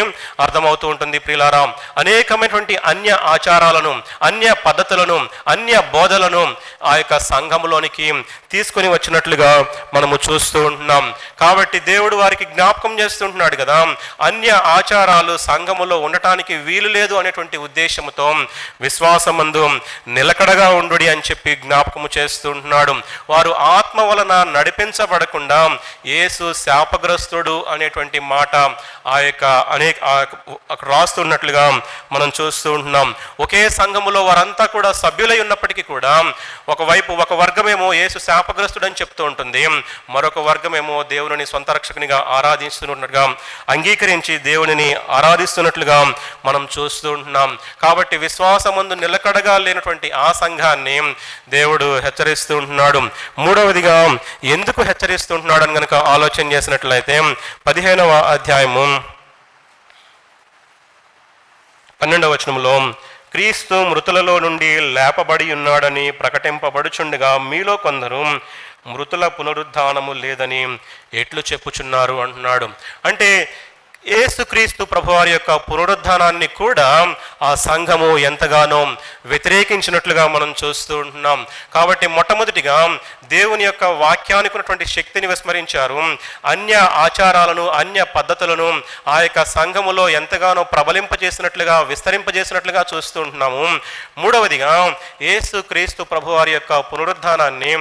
అర్థమవుతూ ఉంటుంది. ప్రియులారా, అనేకమైనటువంటి అన్య ఆచారాలను, అన్య పద్ధతులను, అన్య బోధలను ఆ యొక్క సంఘములోనికి తీసుకొని వచ్చినట్లుగా మనము చూస్తూ ఉంటున్నాం. కాబట్టి దేవుడు వారికి జ్ఞాపకం చేస్తుంటున్నాడు కదా, అన్య ఆచారాలు సంఘములో ఉండటానికి వీలు లేదు అనేటువంటి ఉద్దేశంతో విశ్వాసమందు నిలకడగా ఉండుడి అని చెప్పి జ్ఞాపకము చేస్తుంటున్నాడు. వారు ఆత్మ వలన నడిపించబడకుండా యేసు శాపగ్రస్తుడు అనేటువంటి మాట ఆ యొక్క రాస్తున్నట్లుగా మనం చూస్తూ ఉంటున్నాం. ఒకే సంఘములో వారంతా కూడా సభ్యులై ఉన్నప్పటికీ కూడా ఒకవైపు ఒక వర్గమేమో యేసు శాపగ్రస్తుడు అని చెప్తూ ఉంటుంది, మరొక వర్గమేమో దేవుని సొంత రక్షకునిగా ఆరాధిస్తున్నట్లుగా అంగీకరించి దేవునిని ఆరాధిస్తున్నట్లుగా మనం చూస్తూ ఉంటున్నాం. కాబట్టి విశ్వాసమందు నిలకడగా లేనటువంటి ఆ సంఘాన్ని దేవుడు హెచ్చరిస్తూ ఉంటున్నాడు. మూడవదిగా ఎందుకు హెచ్చరిస్తూ ఉంటున్నాడు అని కనుక ఆలోచన చేసినట్లయితే 15వ అధ్యాయము 12వ వచనంలో, క్రీస్తు మృతులలో నుండి లేపబడి ఉన్నాడని ప్రకటింపబడుచుండగా మీలో కొందరు మృతుల పునరుద్ధానము లేదని ఎట్లు చెప్పుచున్నారు అంటున్నాడు. అంటే యేసుక్రీస్తు ప్రభువారి యొక్క పునరుద్ధానాన్ని కూడా ఆ సంఘము ఎంతగానో వ్యతిరేకించినట్లుగా మనం చూస్తూ ఉంటున్నాం. కాబట్టి మొట్టమొదటిగా దేవుని యొక్క వాక్యానికి ఉన్నటువంటి శక్తిని విస్మరించారు. అన్య ఆచారాలను, అన్య పద్ధతులను ఆ యొక్క సంఘములో ఎంతగానో ప్రబలింపజేసినట్లుగా, విస్తరింపజేసినట్లుగా చూస్తూ ఉంటున్నాము. మూడవదిగా యేసుక్రీస్తు ప్రభువారి యొక్క పునరుద్ధానాన్ని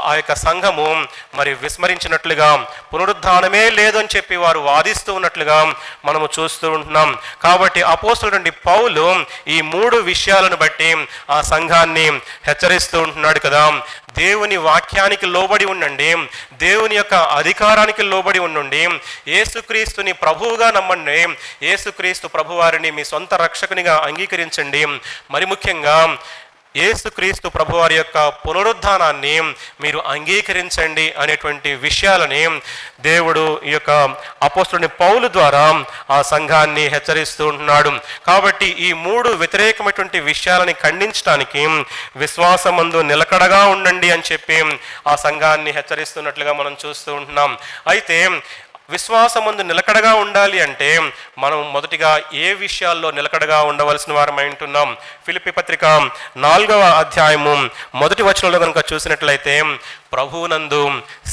ఆ యొక్క సంఘము మరి విస్మరించినట్లుగా, పునరుద్ధానమే లేదని చెప్పి వారు వాదిస్తూ ఉన్నట్లుగా మనము చూస్తూ ఉంటున్నాం. కాబట్టి అపోస్తలుడైన పౌలు ఈ మూడు విషయాలను బట్టి ఆ సంఘాన్ని హెచ్చరిస్తూ ఉంటున్నాడు కదా. దేవుని వాక్యానికి లోబడి ఉండండి, దేవుని యొక్క అధికారానికి లోబడి ఉండండి, యేసుక్రీస్తుని ప్రభువుగా నమ్మండి, యేసుక్రీస్తు ప్రభువారిని మీ సొంత రక్షకునిగా అంగీకరించండి. మరి ముఖ్యంగా యేసుక్రీస్తు ప్రభువారి యొక్క పునరుద్ధానాన్ని మీరు అంగీకరించండి అనేటువంటి విషయాలని దేవుడు ఈ యొక్క అపోస్తలుని పౌలు ద్వారా ఆ సంఘాన్ని హెచ్చరిస్తూ ఉంటున్నాడు. కాబట్టి ఈ మూడు వ్యతిరేకమైనటువంటి విషయాలని ఖండించడానికి విశ్వాసమందు నిలకడగా ఉండండి అని చెప్పి ఆ సంఘాన్ని హెచ్చరిస్తున్నట్లుగా మనం చూస్తూ ఉంటున్నాం. అయితే విశ్వాసమందు నిలకడగా ఉండాలి అంటే మనం మొదటిగా ఏ విషయాల్లో నిలకడగా ఉండవలసిన వారమై ఉంటున్నాం? ఫిలిప్పీ పత్రిక 4వ అధ్యాయము 1వ వచనంలో కనుక చూసినట్లయితే ప్రభువునందు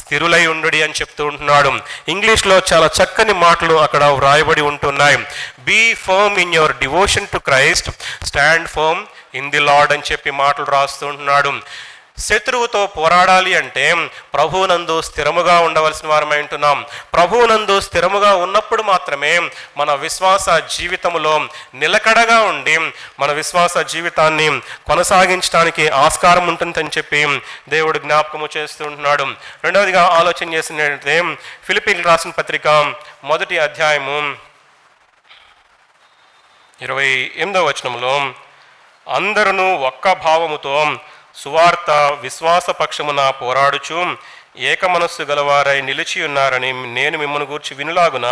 స్థిరులై ఉండుడి అని చెప్తూ ఉంటున్నాడు. ఇంగ్లీష్లో చాలా చక్కని మాటలు అక్కడ వ్రాయబడి ఉంటున్నాయి. Be firm in your devotion to Christ, stand firm in the Lord అని చెప్పి మాటలు రాస్తూ ఉంటున్నాడు. శత్రువుతో పోరాడాలి అంటే ప్రభువునందు స్థిరముగా ఉండవలసిన వారమై ఉంటున్నాం. ప్రభువునందు స్థిరముగా ఉన్నప్పుడు మాత్రమే మన విశ్వాస జీవితంలో నిలకడగా ఉండి మన విశ్వాస జీవితాన్ని కొనసాగించడానికి ఆస్కారం ఉంటుందని చెప్పి దేవుడు జ్ఞాపకము చేస్తూ ఉంటున్నాడు. రెండవదిగా ఆలోచన చేసినట్లయితే ఫిలిప్పీలకు రాసిన పత్రిక 1వ అధ్యాయము 28వ వచనంలో, అందరూ ఒక్క భావముతో సువార్త విశ్వాస పక్షమున పోరాడుచు ఏక మనస్సు గలవారై నిలిచి ఉన్నారని నేను మిమ్మల్ని గూర్చి వినులాగున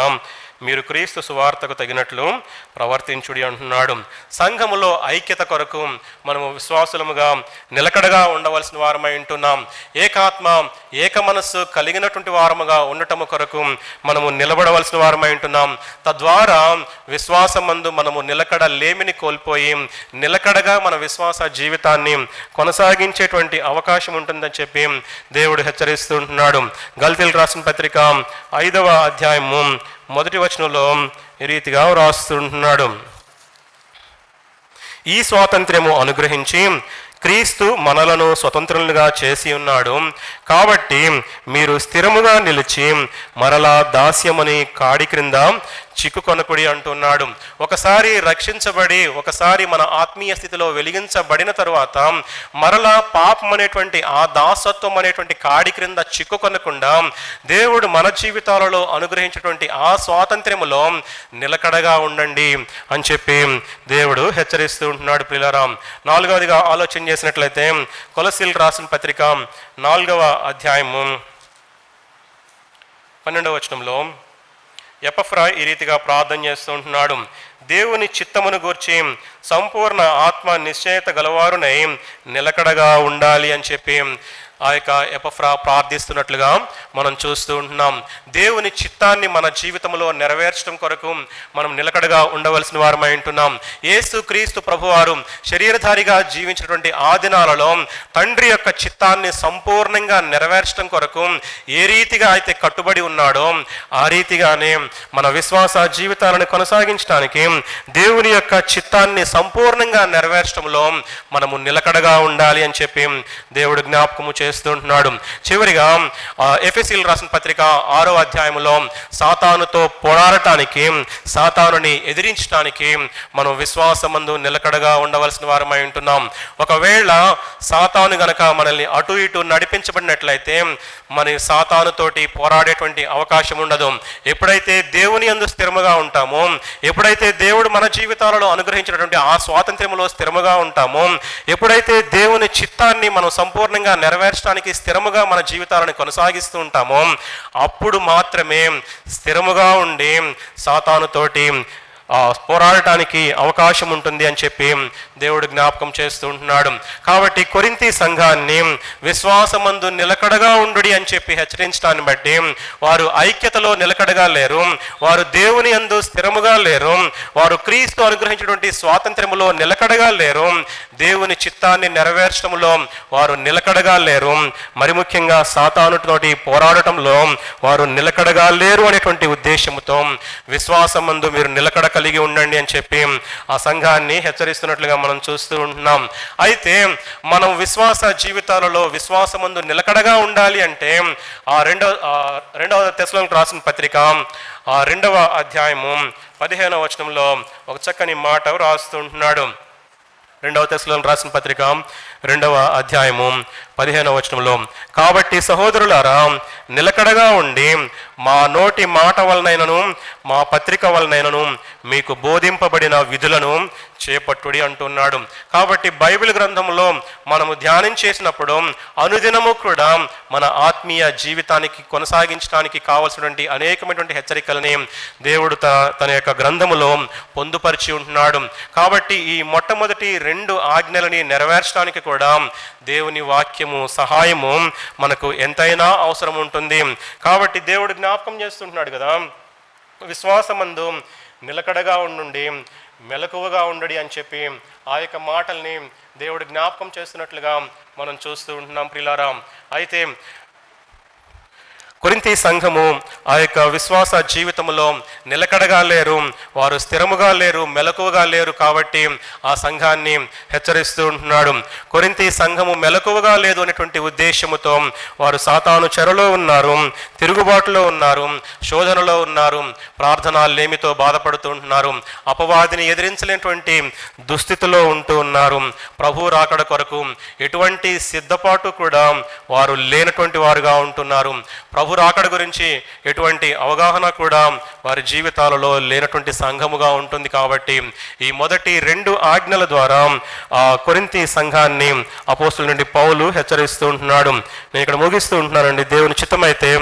మీరు క్రీస్తు సువార్తకు తగినట్లు ప్రవర్తించుడి అంటున్నాడు. సంఘములో ఐక్యత కొరకు మనము విశ్వాసులముగా నిలకడగా ఉండవలసిన వారమై ఉంటున్నాం. ఏకాత్మ, ఏక మనస్సు కలిగినటువంటి వారముగా ఉండటము కొరకు మనము నిలబడవలసిన వారమై ఉంటున్నాం. తద్వారా విశ్వాసమందు మనము నిలకడ లేమిని కోల్పోయి నిలకడగా మన విశ్వాస జీవితాన్ని కొనసాగించేటువంటి అవకాశం ఉంటుందని చెప్పి దేవుడు హెచ్చరిస్తుంటున్నాడు. గల్తీయులకు రాసిన పత్రిక 5వ అధ్యాయము 1వ వచనంలో ఈ రీతిగా రాస్తుంటున్నాడు, ఈ స్వాతంత్ర్యము అనుగ్రహించి క్రీస్తు మనలను స్వతంత్రులుగా చేసి ఉన్నాడు, కాబట్టి మీరు స్థిరముగా నిలిచి మరలా దాస్యమని కాడి క్రింద చిక్కుకొనకుడి అంటున్నాడు. ఒకసారి రక్షించబడి, ఒకసారి మన ఆత్మీయ స్థితిలో వెలిగించబడిన తరువాత మరలా పాపం అనేటువంటి ఆ దాసత్వం అనేటువంటి కాడి క్రింద చిక్కుకొనకుండా దేవుడు మన జీవితాలలో అనుగ్రహించినటువంటి ఆ స్వాతంత్ర్యములో నిలకడగా ఉండండి అని చెప్పి దేవుడు హెచ్చరిస్తూ ఉంటున్నాడు. ప్రియులారా, 4వదిగా ఆలోచన చేసినట్లయితే కొలస్సీయులకు రాసిన పత్రిక 4వ అధ్యాయము 12వ వచనంలో ఎపఫ్రా ఈ రీతిగా ప్రార్థన చేస్తూ ఉంటున్నాడు, దేవుని చిత్తమును గూర్చి సంపూర్ణ ఆత్మ నిశ్చయత గలవారునై నిలకడగా ఉండాలి అని చెప్పి ఆ యొక్క ఎపఫ్రా ప్రార్థిస్తున్నట్లుగా మనం చూస్తూ ఉంటున్నాం. దేవుని చిత్తాన్ని మన జీవితంలో నెరవేర్చడం కొరకు మనం నిలకడగా ఉండవలసిన వారమై ఉంటున్నాం. యేసు క్రీస్తు ప్రభువారు శరీరధారిగా జీవించినటువంటి ఆ దినాలలో తండ్రి యొక్క చిత్తాన్ని సంపూర్ణంగా నెరవేర్చడం కొరకు ఏ రీతిగా అయితే కట్టుబడి ఉన్నాడో ఆ రీతిగానే మన విశ్వాస జీవితాలను కొనసాగించడానికి దేవుని యొక్క చిత్తాన్ని సంపూర్ణంగా నెరవేర్చడంలో మనము నిలకడగా ఉండాలి అని చెప్పి దేవుడు జ్ఞాపకము చేస్తుంటున్నాడు. చివరిగా ఎఫెసీయులకు రాసిన పత్రిక 6వ అధ్యాయంలో సాతానుతో పోరాడటానికి, సాతానుని ఎదిరించడానికి మనం విశ్వాసమందు నిలకడగా ఉండవలసిన వారమై ఉంటున్నాం. ఒకవేళ సాతాను గనక మనల్ని అటు ఇటు నడిపించబడినట్లయితే మన సాతానుతోటి పోరాడేటువంటి అవకాశం ఉండదు. ఎప్పుడైతే దేవుని యందు స్థిరముగా ఉంటామో, ఎప్పుడైతే దేవుడు మన జీవితాలలో అనుగ్రహించినటువంటి ఆ స్వాతంత్ర్యంలో స్థిరముగా ఉంటామో, ఎప్పుడైతే దేవుని చిత్తాన్ని మనం సంపూర్ణంగా నెరవేర్చడానికి స్థిరముగా మన జీవితాలను కొనసాగిస్తూ ఉంటామో అప్పుడు మాత్రమే స్థిరముగా ఉండి సాతానుతోటి పోరాడటానికి అవకాశం ఉంటుంది అని చెప్పి దేవుడు జ్ఞాపకం చేస్తూ ఉంటున్నాడు. కాబట్టి కొరింథీ సంఘాన్ని విశ్వాసమందు నిలకడగా ఉండుడి అని చెప్పి హెచ్చరించడాన్ని బట్టి వారు ఐక్యతలో నిలకడగా లేరు, వారు దేవుని యందు స్థిరముగా లేరు, వారు క్రీస్తు అనుగ్రహించినటువంటి స్వాతంత్ర్యములో నిలకడగా లేరు, దేవుని చిత్తాన్ని నెరవేర్చడంలో వారు నిలకడగా లేరు, మరి ముఖ్యంగా సాతానుతోటి పోరాడటంలో వారు నిలకడగా లేరు అనేటువంటి ఉద్దేశంతో విశ్వాసమందు మీరు నిలకడ కలిగి ఉండండి అని చెప్పి ఆ సంఘాన్ని హెచ్చరిస్తున్నట్లుగా మనం చూస్తూ ఉంటున్నాం. అయితే మనం విశ్వాస జీవితాలలో విశ్వాసమందు నిలకడగా ఉండాలి అంటే ఆ రెండవ తెస్సలోనికీయులకు రాసిన పత్రిక 2వ అధ్యాయము 15వ వచనంలో ఒక చక్కని మాట రాస్తూ ఉంటున్నాడు. 2వ తెస్సలోనికీయులకు రాసిన పత్రిక 2వ అధ్యాయము 15వ వచనంలో, కాబట్టి సహోదరులారా నిలకడగా ఉండి మా నోటి మాట వలనైనను మా పత్రిక వలనైనను మీకు బోధింపబడిన విధులను చేపట్టుడి అంటున్నాడు. కాబట్టి బైబిల్ గ్రంథంలో మనము ధ్యానం చేసినప్పుడు అనుదినము కూడా మన ఆత్మీయ జీవితానికి కొనసాగించడానికి కావలసినటువంటి అనేకమైనటువంటి హెచ్చరికలని దేవుడు తన యొక్క గ్రంథములో పొందుపరిచి ఉంటున్నాడు. కాబట్టి ఈ మొట్టమొదటి 2 ఆజ్ఞలని నెరవేర్చడానికి కూడా దేవుని వాక్యము సహాయము మనకు ఎంతైనా అవసరం ఉంటుంది. కాబట్టి దేవుడు జ్ఞాపకం చేస్తుంటున్నాడు కదా, విశ్వాసమందు నిలకడగా ఉండుండి మెలకువగా ఉండడి అని చెప్పి ఆ యొక్క మాటల్ని దేవుడు జ్ఞాపకం చేస్తున్నట్లుగా మనం చూస్తూ ఉంటున్నాం ప్రియులారా. అయితే కొరింథీ సంఘము ఆ యొక్క విశ్వాస జీవితంలో నిలకడగా లేరు, వారు స్థిరముగా లేరు, మెలకువగా లేరు. కాబట్టి ఆ సంఘాన్ని హెచ్చరిస్తూ ఉంటున్నాడు. కొరింథీ సంఘము మెలకువగా లేదు అనేటువంటి ఉద్దేశముతో వారు సాతాను చెరలో ఉన్నారు, తిరుగుబాటులో ఉన్నారు, శోధనలో ఉన్నారు, ప్రార్థనాలేమితో బాధపడుతూ ఉంటున్నారు, అపవాదిని ఎదిరించలేనటువంటి దుస్థితిలో ఉంటూ ఉన్నారు. ప్రభు రాకడ కొరకు ఎటువంటి సిద్ధపాటు కూడా వారు లేనటువంటి వారుగా ఉంటున్నారు. ప్రభు రాకడ గురించి ఎటువంటి అవగాహన కూడా వారి జీవితాలలో లేనటువంటి సంఘముగా ఉంటుంది. కాబట్టి ఈ మొదటి 2 ఆజ్ఞల ద్వారా ఆ కొరింథీ సంఘాన్ని అపోస్తుల నుండి పౌలు హెచ్చరిస్తూ ఉంటున్నాడు. నేను ఇక్కడ ముగిస్తూ ఉంటున్నానండి. దేవుని చిత్తమైతే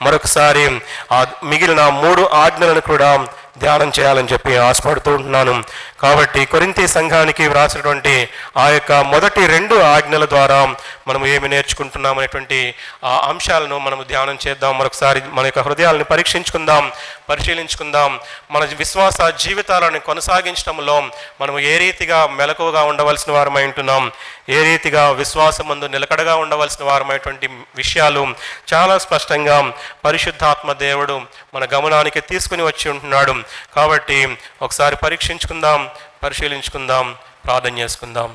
మరొకసారి ఆ మిగిలిన 3 ఆజ్ఞలను కూడా ధ్యానం చేయాలని చెప్పి ఆశపడుతూ ఉంటున్నాను. కాబట్టి కొరింథీ సంఘానికి వ్రాసినటువంటి ఆ యొక్క మొదటి 2 ఆజ్ఞల ద్వారా మనం ఏమి నేర్చుకుంటున్నాం అనేటువంటి ఆ అంశాలను మనం ధ్యానం చేద్దాం. మరొకసారి మన యొక్క హృదయాలను పరీక్షించుకుందాం, పరిశీలించుకుందాం. మన విశ్వాస జీవితాలను కొనసాగించడంలో మనం ఏ రీతిగా మెలకువగా ఉండవలసిన వారమై ఉంటున్నాం, ఏ రీతిగా విశ్వాసమందు నిలకడగా ఉండవలసిన వారమైనటువంటి విషయాలు చాలా స్పష్టంగా పరిశుద్ధాత్మ దేవుడు మన గమనానికి తీసుకుని వచ్చి ఉంటున్నాడు. కాబట్టి ఒకసారి పరీక్షించుకుందాం, పరిశీలించుకుందాం, ప్రార్థన చేసుకుందాం.